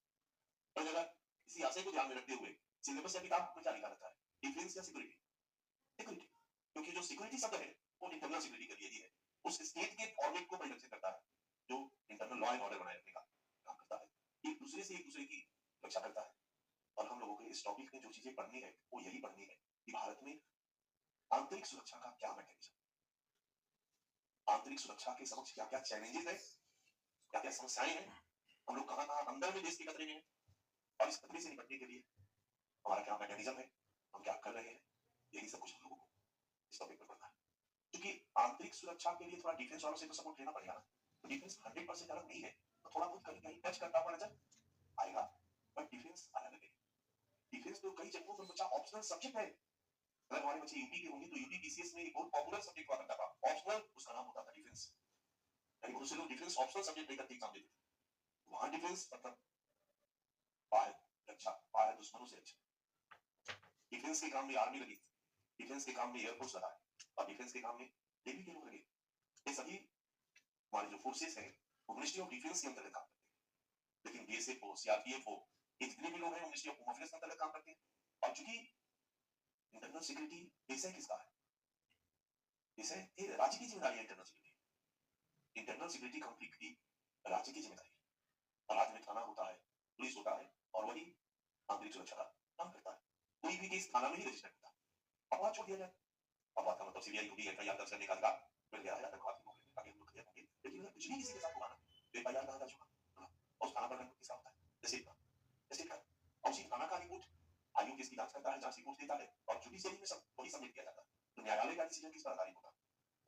और अगर इसी आशय को ध्यान में रखते हुए सिलेबस या किताब में क्या लिखा रहता है? डिफेंस या सिक्योरिटी? सिक्योरिटी, क्योंकि जो सिक्योरिटी शब्द है वो इंटरनल सिक्योरिटी के लिए ही है, उस स्टेट के फॉर्मेट को परिलक्षित करता है जो इंटरनल लॉ एंड ऑर्डर बनाए रखने का काम करता है, एक दूसरे से एक दूसरे की रक्षा करता है। और हम लोगों को इस टॉपिक में जो चीजें पढ़नी है वो यही पढ़नी है कि भारत में आंतरिक सुरक्षा का क्या मैकेनिज्म, आंतरिक सुरक्षा के समक्ष क्या क्या चैलेंजेस है, क्या क्या समस्याएं हैं, हम लोग कहां कहां अंदर में देश के खतरे में हैं, और इस खतरे से निपटने के लिए हमारा क्या मैकेनिज्म है, हम क्या कर रहे हैं, यही सब कुछ हम लोगों को इस टॉपिक पर पढ़ना है। क्योंकि आंतरिक सुरक्षा के लिए थोड़ा डिफेंस वालों से तो सपोर्ट लेना पड़ेगा ना। तो डिफेंस 100% अलग नहीं है, तो थोड़ा बहुत कहीं कहीं टच करता हुआ नजर आएगा, बट डिफेंस अलग है। डिफेंस तो कई जगहों पर बच्चा ऑप्शनल सब्जेक्ट है। अगर हमारे बच्चे यूपी के होंगे तो यूपी पीसीएस में एक बहुत पॉपुलर सब्जेक्ट हुआ करता था, ऑप्शनल, उसका नाम होता था डिफेंस। यानी बहुत से लोग डिफेंस ऑप्शनल सब्जेक्ट लेकर एग्जाम देते थे। वहां डिफेंस मतलब बाहर रक्षा, बाहर दुश्मनों से रक्षा। डिफेंस के काम में आर्मी लगी, डिफेंस के काम में एयरफोर्स लगा है, और डिफेंस के काम में नेवी के लोग लगे। ये सभी हमारे जो फोर्सेस हैं वो मिनिस्ट्री ऑफ डिफेंस के अंतर्गत काम करते हैं। लेकिन बीएसएफ हो, सीआरपीएफ हो, ये जितने भी लोग हैं मिनिस्ट्री ऑफ होम अफेयर्स के अंतर्गत काम करते हैं। और चूंकि इंटरनल सिक्योरिटी विषय किसका है? विषय ये राज्य की जिम्मेदारी है। इंटरनल सिक्योरिटी कंप्लीटली राज्य की जिम्मेदारी है। और राज्य में थाना होता है, पुलिस होता है, और वही आंतरिक सुरक्षा का काम करता है। कोई भी केस थाना में ही रजिस्टर होता है, अपवाद छोड़ दिया जाए। अपवाद का मतलब सीबीआई होगी, एफआईआर दर्ज करने का अधिकार मिल गया है आतंकवाद के मामले में, ताकि हम लोग क्लियर होंगे। लेकिन अगर कुछ भी किसी के साथ हुआ ना, तो एफआईआर कहां दर्ज होगा और उस थाना पर किसका होता है? जैसे और उसी थाना का रिपोर्ट आयोग इसकी जांच करता है, जांच रिपोर्ट देता है और जुडिशियरी में सब वही सबमिट किया जाता है। तो न्यायालय का डिसीजन किस पर आधारित होगा?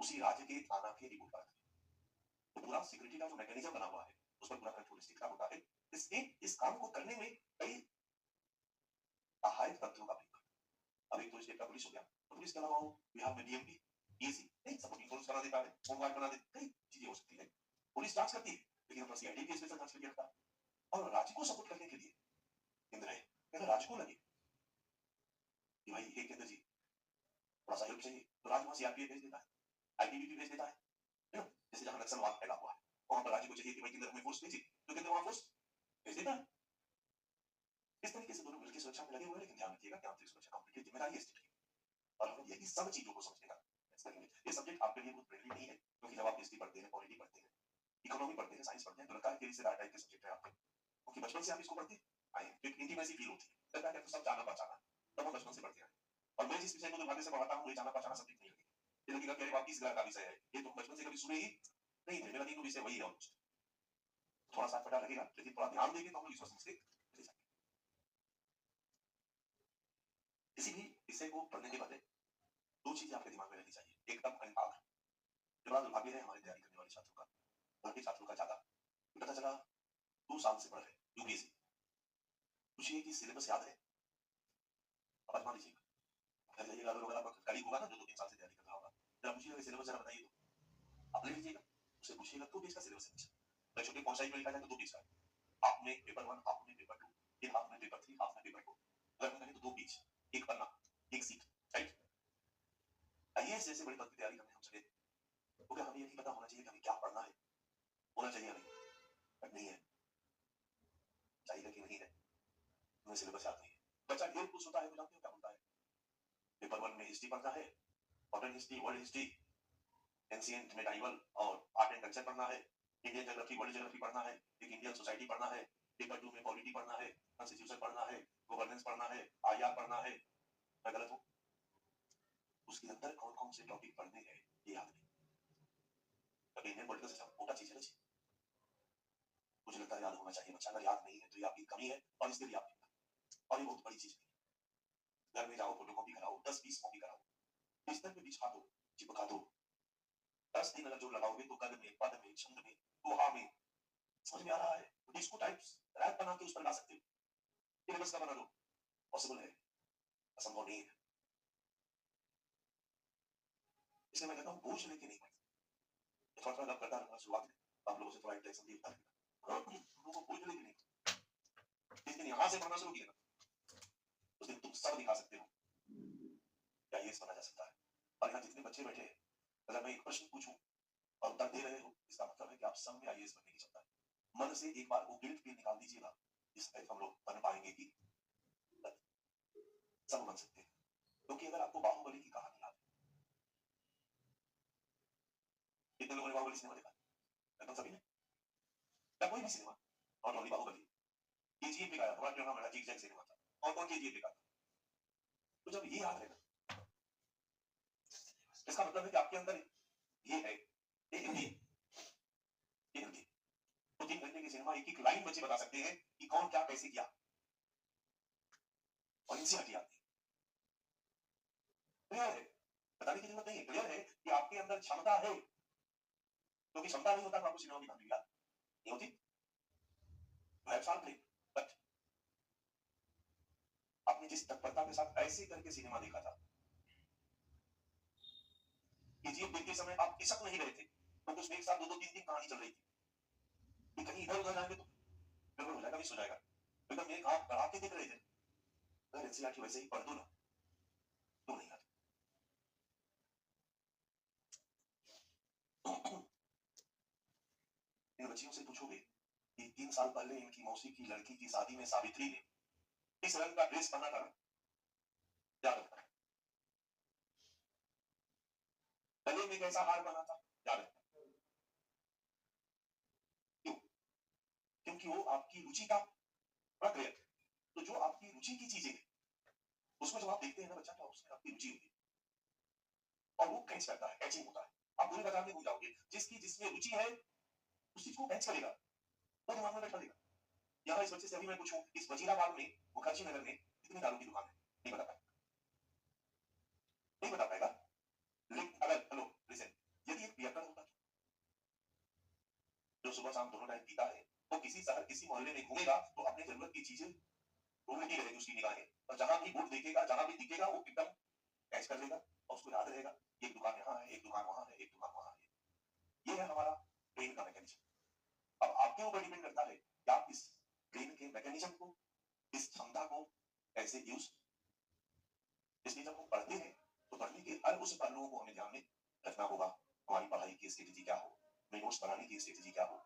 उसी राज्य के थाना के रिपोर्ट पर आधारित। तो पूरा सिक्योरिटी का जो मैकेनिज्म बना हुआ है उस पर पूरा कंट्रोल स्टेट का होता है। स्टेट इस काम को करने में कई सहायक तंत्रों का प्रयोग करता है। अब एक तो स्टेट का पुलिस हो गया, तो पुलिस के अलावा बिहार में डीएमपी, ईसी नहीं सपोर्टिंग फोर्स बना देता है, होमगार्ड बना देता है, कई चीजें हो सकती है। पुलिस जांच करती है, लेकिन अपना सीआईडी की स्पेशल जांच करके रखता है। और राज्य को सपोर्ट करने के लिए केंद्र है, अगर राज्य को लगे कि भाई ये केंद्र जी थोड़ा सा हेल्प चाहिए, तो राज्य वहां सीआरपीएफ भेज देता है, आईटीबीपी भेज देता है ना? जैसे जहां नक्सलवाद फैला हुआ है वहां पर राज्य को चाहिए कि भाई केंद्र हमें फोर्स भेजे, तो केंद्र वहां फोर्स भेज देता है। इस तरीके से दोनों मिलकर सुरक्षा में लगे हुए हैं, लेकिन ध्यान रखिएगा कि आंतरिक सुरक्षा कंपनी की जिम्मेदारी है स्टेट की। और हम ये सब चीजों को समझने का प्रयास करेंगे। ये सब्जेक्ट आपके लिए बहुत फ्रेंडली नहीं है, क्योंकि जब आप हिस्ट्री पढ़ते हैं, पॉलिटी पढ़ते हैं, इकोनॉमी पढ़ते हैं, साइंस पढ़ते हैं, तो लगता है कि इससे टाइप के सब्जेक्ट है आपके, क्योंकि बचपन से आप इसको पढ़ते आए हैं, एक इंटीमेसी फील होती है, लगता है कि सब जाना पहचाना, तब हम बचपन से पढ़ते हैं। और मैं जिस विषय को दुर्भाग्य से पढ़ाता हूँ, ये जाना पहचाना सब्जेक्ट नहीं लगेगा, ये लगेगा कि वापिस ग्रह का विषय है, ये तो बचपन से कभी सुने ही नहीं थे, मेरा तीनों विषय वही है ऑलमोस्ट। थोड़ा सा फटा लगेगा, लेकिन थोड़ा ध्यान देंगे तो हम लोग इसको समझ के चले जाएंगे। किसी भी विषय को पढ़ने के पहले दो चीजें आपके दिमाग में रहनी चाहिए, एकदम अनभाग। जो बड़ा दुर्भाग्य है हमारे तैयारी करने वाले छात्रों का, घर के छात्रों का ज्यादा, पता चला 2 साल से पढ़ रहे यूपीएससी, पूछिए कि सिलेबस याद है? अब आजमा लीजिएगा, घर जाइएगा, अगर आपका कलीग होगा ना जो 2-3 साल से तैयारी कर रहा होगा, जरा पूछिएगा कि सिलेबस जरा बताइए, तो आप ले लीजिएगा, उससे पूछिएगा 2 पेज का सिलेबस है। मैं छोटे कौन सा में लिखा जाए तो 2 पेज का, हाफ में पेपर 1, हाफ में पेपर 2, फिर हाफ में पेपर 3, हाफ में पेपर 4, अगर हम कहें तो 2 पेज, एक पन्ना, एक सीट, राइट? आईएएस जैसे बड़ी पद की तैयारी करने हम चले, तो क्या हमें ये नहीं पता होना चाहिए कि हमें क्या पढ़ना है? होना चाहिए या नहीं? बट नहीं है, चाहिए कि नहीं है, हमें सिलेबस याद नहीं है। बच्चा ढेर कुछ होता है तो जानते हो क्या होता है? पेपर 1 में हिस्ट्री पढ़ना है, modern history, world history, ancient, medieval और आर्ट एंड कल्चर पढ़ना है, इंडियन ज्योग्राफी, वर्ल्ड ज्योग्राफी पढ़ना है, एक इंडियन सोसाइटी पढ़ना है, पेपर 2 में पॉलिटी पढ़ना है, कॉन्स्टिट्यूशन पढ़ना है, गवर्नेंस पढ़ना है, आईआर पढ़ना है। मैं गलत हूं? उसके अंदर कौन कौन से टॉपिक पढ़ने हैं ये याद नहीं। अभी इंडियन पॉलिटिकल सिस्टम मोटा चीज है ना, मुझे लगता है याद होना चाहिए। बच्चा अगर याद नहीं है तो ये आपकी कमी है और इसके लिए आप और ये बहुत बड़ी चीज है। घर में जाओ, फोटो कॉपी कराओ, 10-20 कॉपी कराओ, बिस्तर पे बिछा दो, चिपका दो, 10 दिन अगर जोर लगाओगे तो गद में, पद में, छंद में, दोहा में समझ में आ रहा है, डिस्को टाइप्स रैप बना के उस पर ला सकते हो, सिलेबस का बना दो, पॉसिबल है, असंभव नहीं है। इसलिए मैं कहता हूँ बोझ लेके नहीं पढ़ते, थोड़ा थोड़ा करता रहूंगा शुरुआत में, आप लोगों से थोड़ा इंटरेक्शन दिखता रहेगा, लोगों को बोझ लेके नहीं। जिस दिन यहाँ से पढ़ना शुरू किया ना, उस दिन तुम सब दिखा सकते हो क्या ये समझा जा सकता है। और यहाँ जितने बच्चे बैठे हैं, अगर मैं एक प्रश्न पूछूं और उत्तर दे रहे हो, इसका मतलब है कि आप सब में आईएएस बनने की क्षमता है। मन से एक बार वो गिल्ट फील निकाल दीजिएगा, इस तरह हम लोग बन पाएंगे कि सब बन सकते हैं। क्योंकि अगर आपको बाहुबली की कहानी याद है, कितने लोगों ने बाहुबली सिनेमा देखा? लगभग सभी ने, या कोई भी cinema, not only Baahubali, KGF भी आया, थोड़ा क्यों ना मेरा जीक जैक सिनेमा था, और कौन केजीएफ देखा था? तो जब ये याद है ना, इसका मतलब है कि आपके अंदर ये है, ये हिंदी, ये हिंदी। तो 3 घंटे की सिनेमा एक एक लाइन बच्चे बता सकते हैं कि कौन क्या कैसे किया, और इनसे हटी आती है। क्लियर है? बताने की जरूरत नहीं है, क्लियर है कि आपके अंदर क्षमता है, क्योंकि क्षमता नहीं होता तो आपको सिनेमा की कहानी याद नहीं होती। बट आपने जिस तत्परता के साथ ऐसे करके सिनेमा देखा था, केजीएफ देखते समय आप खिसक नहीं रहे थे, तो उसमें एक साथ 2-2, 3-3 कहानी चल रही थी कि कहीं इधर उधर जाएंगे तो गड़बड़ हो जाएगा, मिस हो जाएगा। एकदम एक आप बढ़ा के देख रहे थे, अगर एनसीईआरटी वैसे ही पढ़ दो ना तो नहीं आती। इन बच्चियों से पूछोगे कि 3 साल पहले इनकी मौसी की लड़की की शादी में सावित्री ने इस रंग का ड्रेस पहना था, याद रखना। गले में कैसा हार बना था, याद रखना। क्यों? क्योंकि वो आपकी रुचि का प्रक्रिया। तो जो आपकी रुचि की चीजें उसमें जब आप देखते हैं ना बच्चा, तो उसमें आपकी रुचि होती है और वो कैच करता है, कैचिंग होता है। आप पूरे बाजार में घूम जाओगे, जिसकी जिसमें रुचि है उस चीज को कैच करेगा, वो दिमाग में बैठा देगा। यहाँ इस बच्चे से अभी मैं पूछूं, इस वजीराबाद में, मुखर्जी नगर में कितनी दारू की दुकान है, नहीं बता पाएगा, नहीं बता पाएगा। लेकिन अगर हेलो लिसन, यदि एक पियक्कड़ होता जो सुबह शाम दोनों टाइम पीता है, वो किसी शहर किसी मोहल्ले में घूमेगा तो अपनी जरूरत की चीजें ढूंढती रहेगी उसकी निगाहें, और जहां भी बोर्ड देखेगा, जहां भी दिखेगा, वो एकदम कैच कर लेगा और उसको याद रहेगा एक दुकान यहाँ है, एक दुकान वहां है, एक दुकान वहां है। ये है हमारा ब्रेन का मैकेनिज्म। अब आपके ऊपर डिपेंड करता है कि आप इस ब्रेन के मैकेनिज्म को, इस क्षमता को कैसे यूज। इसलिए जब हम पढ़ते हैं तो पढ़ने के हर उस पहलुओं को हमें ध्यान में रखना होगा। हमारी पढ़ाई की स्ट्रेटेजी क्या हो, नोट्स बनाने की स्ट्रेटेजी क्या हो,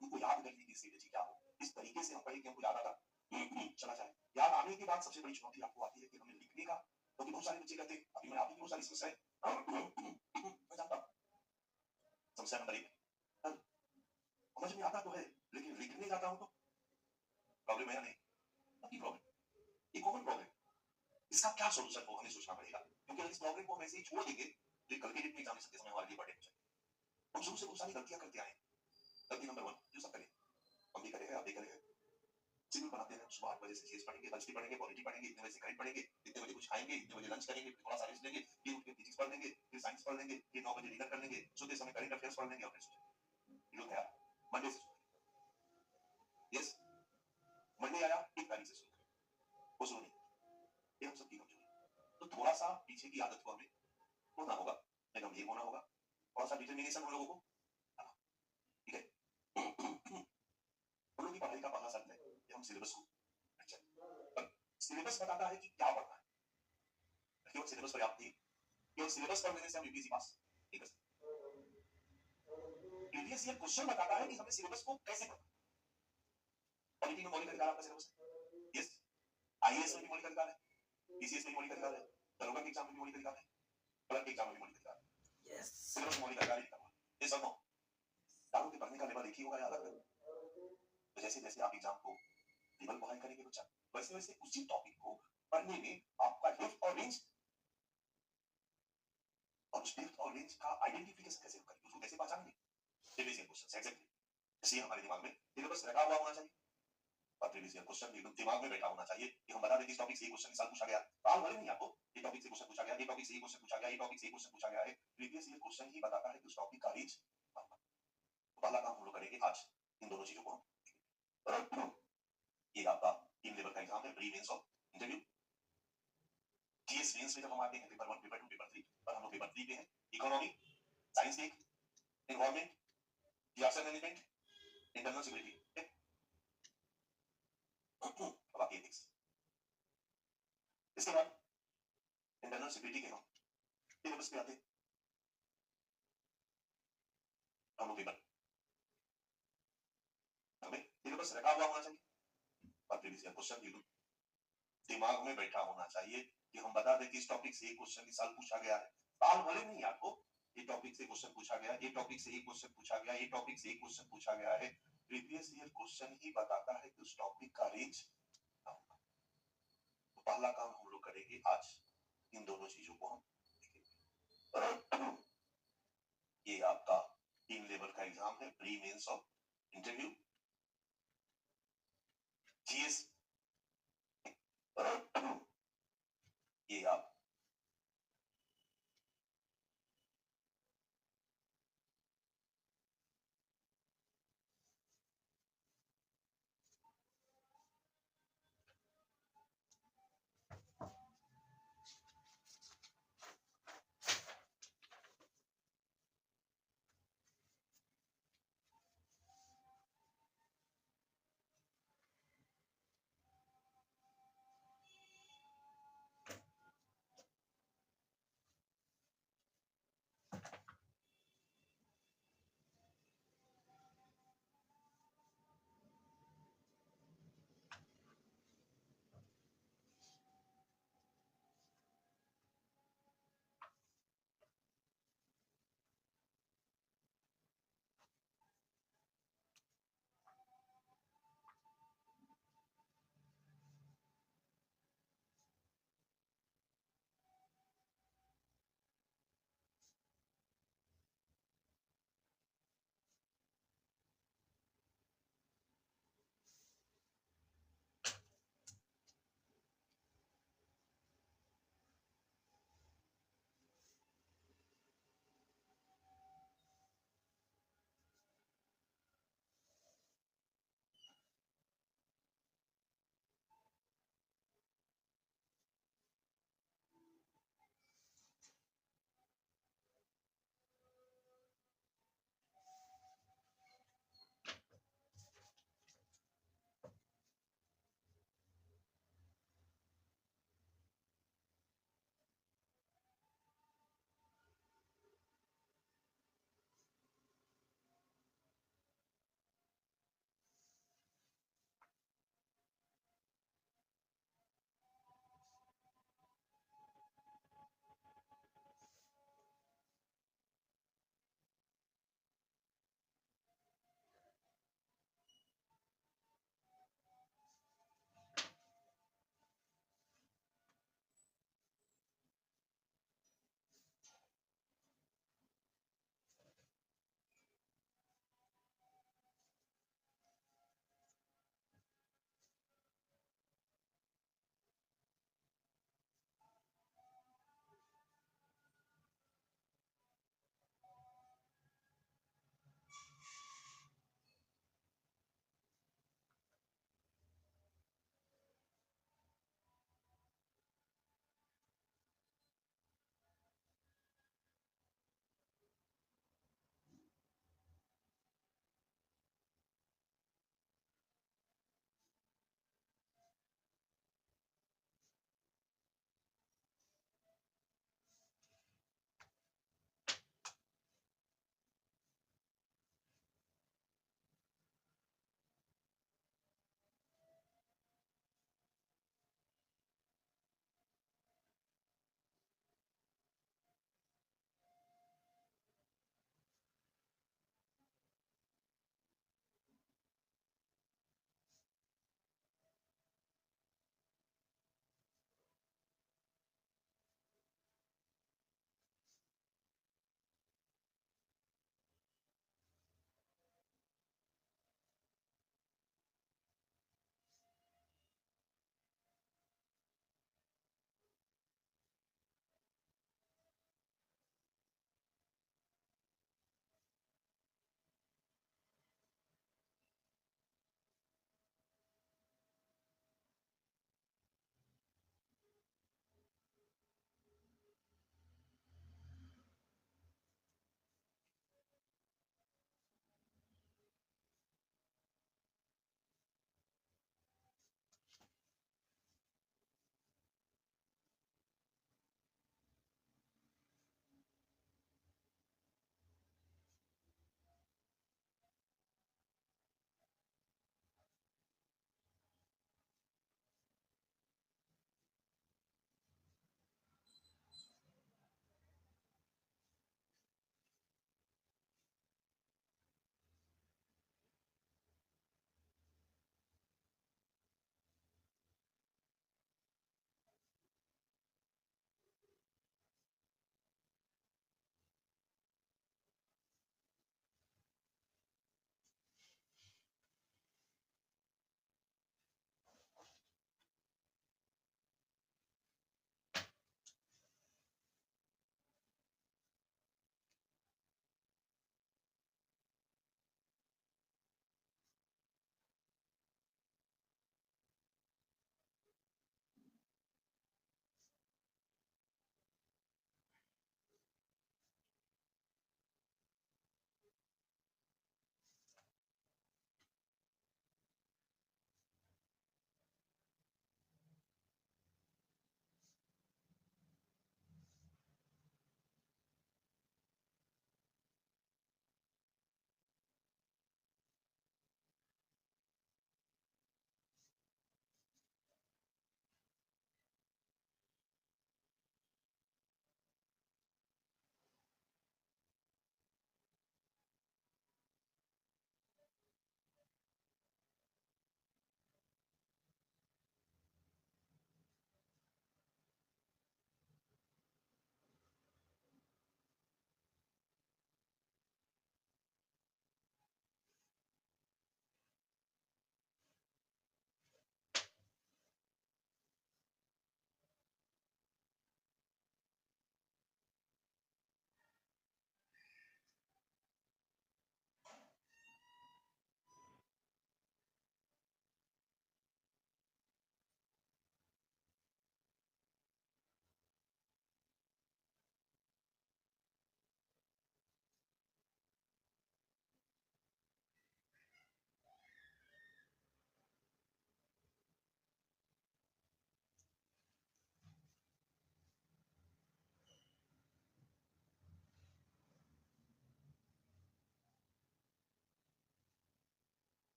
उनको याद करने की स्ट्रेटेजी क्या हो, इस तरीके से हम पढ़े कि हमको याद आता चला जाए। याद आने के बाद सबसे बड़ी चुनौती आपको आती है कि हमें लिखने का, क्योंकि बहुत सारे बच्चे कहते हैं, अभी मैं आपकी बहुत सारी समस्याएं मैं जानता हूं। समस्या नंबर 1, समझ में आता तो है लेकिन लिखने जाता हूं तो प्रॉब्लम है नहीं, आपकी प्रॉब्लम, एक कॉमन प्रॉब्लम। इसका क्या सॉल्यूशन हो हमें सोचना पड़ेगा, क्योंकि इस प्रॉब्लम को हम ऐसे ही छोड़ देंगे तो कल के दिन में एग्जामिनेशन के समय हमारे लिए बड़े हो जाएंगे। हम शुरू से बहुत सारी गलतियां करते आए। गलती नंबर 1 जो सब करें, हम भी करेंगे, आप भी करेंगे, शेड्यूल बनाते हैं, सुबह 8 बजे से चीज पढ़ेंगे, हिस्ट्री पढ़ेंगे, पॉलिटी पढ़ेंगे, इतने बजे से करंट पढ़ेंगे, इतने बजे कुछ खाएंगे, इतने बजे लंच करेंगे, फिर थोड़ा सा रेस्ट लेंगे, फिर उठ के फिजिक्स पढ़ लेंगे, फिर साइंस पढ़ लेंगे, फिर 9 बजे डिनर कर लेंगे, सोते समय करंट अफेयर्स पढ़ लेंगे और फिर सोते जो तैयार मंडे से। यस, मंडे आया, 1 तारीख से शुरू करें, वो शुरू नहीं, ये हम सबकी कमजोरी। तो थोड़ा सा पीछे की आदत को हमें तोड़ना होगा, गंभीर होना होगा, थोड़ा सा डिटर्मिनेशन हम लोगों को, ठीक है। हम लोग की पढ़ाई का पहला शर्त है कि हम सिलेबस को, सिलेबस बताता है कि क्या पढ़ना है, केवल सिलेबस पर्याप्त नहीं, केवल सिलेबस पढ़ लेने से हम यूपीएससी पास नहीं कर सकते। प्रीवियस ईयर क्वेश्चन बताता है कि हमें सिलेबस को कैसे पढ़ना। पॉलिटी में मौलिक अधिकार आपका सिलेबस है, यस। आईएएस में भी मौलिक अधिकार है, पीसीएस में भी मौलिक अधिकार है, दरोगा के एग्जाम में भी मौलिक अधिकार है, क्लर्क के एग्जाम में भी मौलिक अधिकार है, यस। सिलेबस में मौलिक अधिकार लिखा हुआ है, यस और नो। दारू के पढ़ने का लेवल एक ही होगा, याद रखना। तो जैसे जैसे आप एग्जाम को लेवल को हाई करेंगे बच्चा, वैसे वैसे उसी टॉपिक को पढ़ने में आपका डेप्थ और रेंज, और उस डेप्थ और रेंज का आइडेंटिफिकेशन कैसे करेंगे, उसको कैसे पहचानेंगे। प्रीवियस ईयर क्वेश्चन एग्जैक्टली, इसलिए हमारे दिमाग में सिलेबस रखा हुआ होना चाहिए और प्रीवियस ईयर क्वेश्चन एकदम दिमाग में बैठा होना चाहिए कि हम बता दें कि इस टॉपिक से ये क्वेश्चन इस साल पूछा गया, साल भर नहीं आपको ये टॉपिक से क्वेश्चन पूछा गया, ये टॉपिक से ये क्वेश्चन पूछा गया, ये टॉपिक से ये क्वेश्चन पूछा गया है। प्रीवियस ईयर क्वेश्चन ही बताता है कि उस टॉपिक का रेंज। पहला काम हम लोग करेंगे आज इन दोनों चीजों को। ये आपका टीम लेवल का एग्जाम है, प्री मेंस और इंटरव्यू। जीएस मेंस में जब हम आते हैं पेपर 1, पेपर 2, पेपर 3, पर हम लोग पेपर 3 पे हैं। Economy, science tech, environment, disaster management, internal security, अब आप ये देख। इसके बाद इंटरनल सिक्योरिटी के हम सिलेबस पे आते हैं। हम लोग पेपर हमें सिलेबस रखा हुआ होना चाहिए और प्रीवियस ईयर क्वेश्चन भी दिमाग में बैठा होना चाहिए कि हम बता दें कि इस टॉपिक से ये क्वेश्चन इस साल पूछा गया है। साल भले नहीं आपको, ये टॉपिक से क्वेश्चन पूछा गया, ये टॉपिक से ये क्वेश्चन पूछा गया, ये टॉपिक से ये क्वेश्चन पूछा गया है। प्रीवियस ईयर क्वेश्चन ही बताता है कि उस टॉपिक का रेंज क्या होगा। तो पहला काम हम लोग करेंगे आज इन दोनों चीजों को हम देखेंगे। ये आपका टीम लेवल का एग्जाम है, प्री मेंस और इंटरव्यू। जीएस ये आप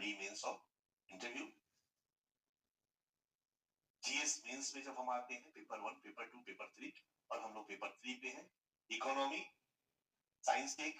प्री मेंस और इंटरव्यू। जीएस मेंस में जब हम आते हैं पेपर 1, पेपर 2, पेपर 3 और हम लोग पेपर 3 पे हैं। इकोनॉमी साइंस के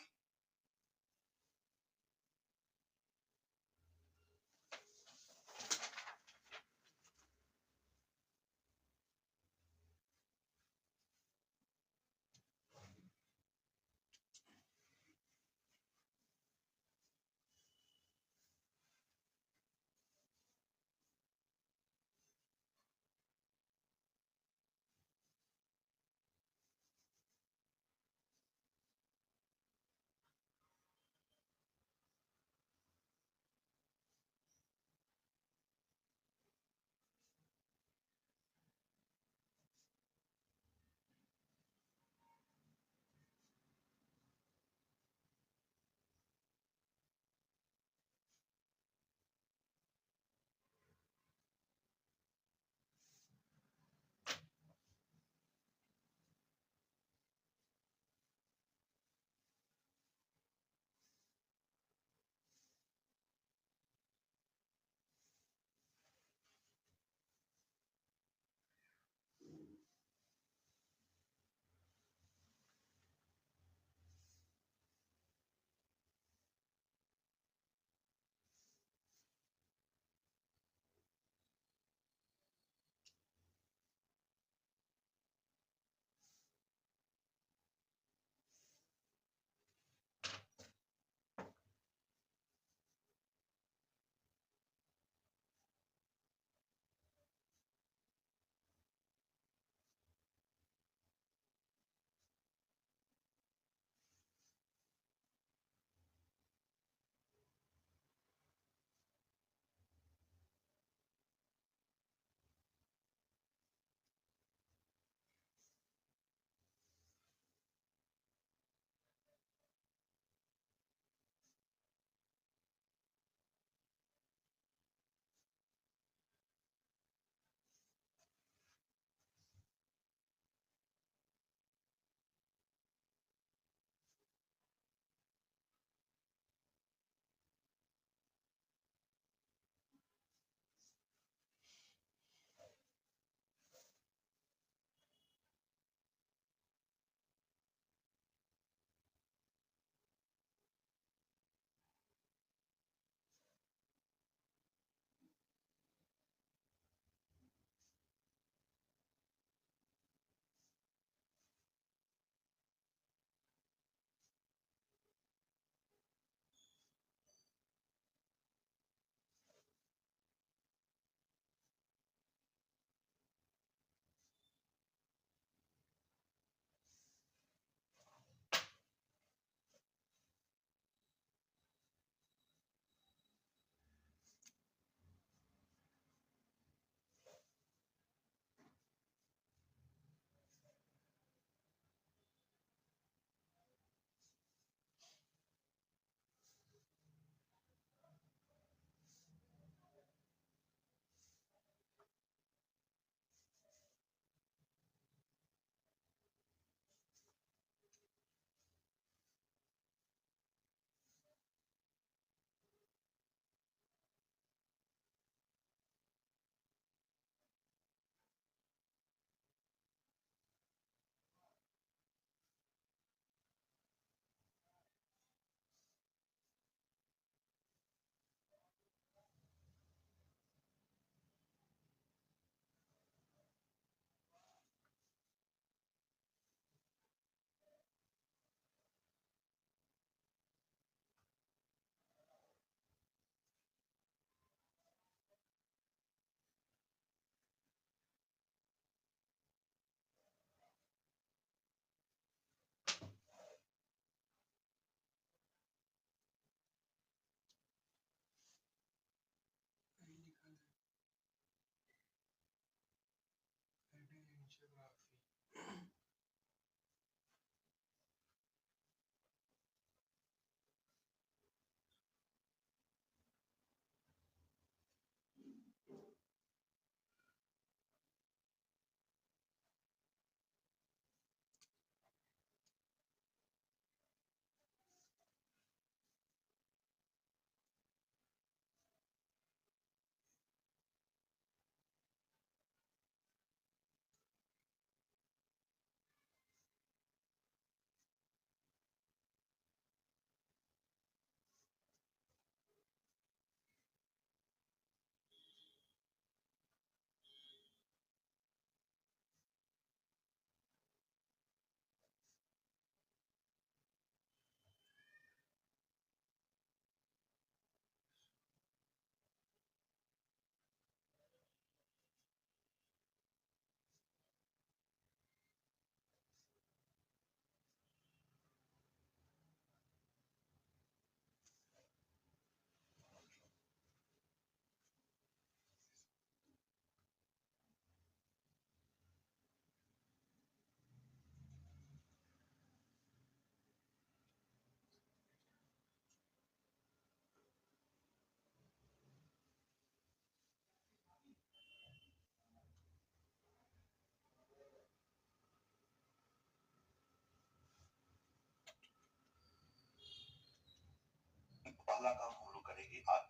अगला काम हम लोग करेंगे आज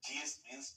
जीएस मींस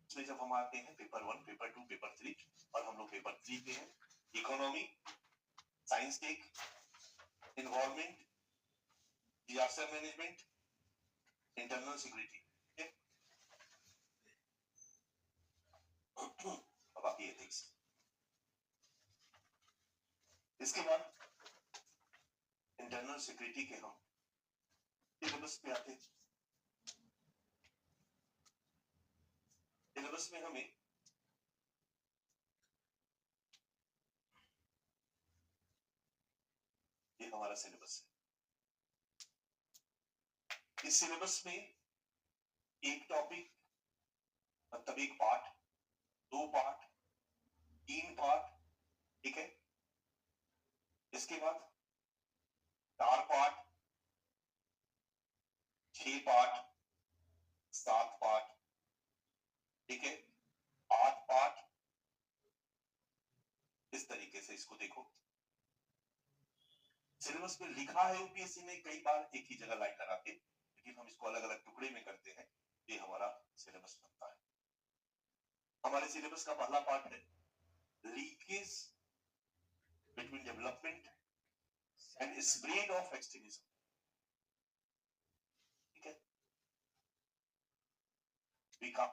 इसमें जब हम आते हैं पेपर 1, पेपर 2, पेपर 3 और हम लोग पेपर 3 पे हैं economy, science tech, environment, disaster management, internal security. अब बाकी एथिक्स। इसके बाद इंटरनल सिक्योरिटी के हम सिलेबस पे आते हैं। सिलेबस में हमें ये हमारा सिलेबस है। इस सिलेबस में एक टॉपिक मतलब एक पार्ट, 2 पार्ट, 3 पार्ट, ठीक है। इसके बाद 4 पार्ट, 6 पार्ट, 7 पार्ट, ठीक है, 8 पार्ट। इस तरीके से इसको देखो। सिलेबस में लिखा है यूपीएससी ने कई बार एक ही जगह लाइन लगा के, लेकिन हम इसको अलग अलग टुकड़े में करते हैं। ये हमारा सिलेबस बनता है। हमारे सिलेबस का पहला पार्ट है leakage between development and spread of extremism, ठीक है। बीका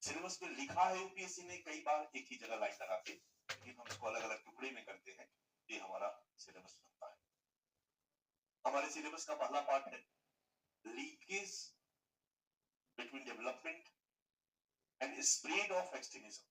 सिलेबस में लिखा है यूपीएससी ने कई बार एक ही जगह लाइन लगा के, लेकिन हम इसको अलग अलग टुकड़े में करते हैं। ये हमारा सिलेबस बनता है। हमारे सिलेबस का पहला पार्ट है leakage between development and spread of extremism.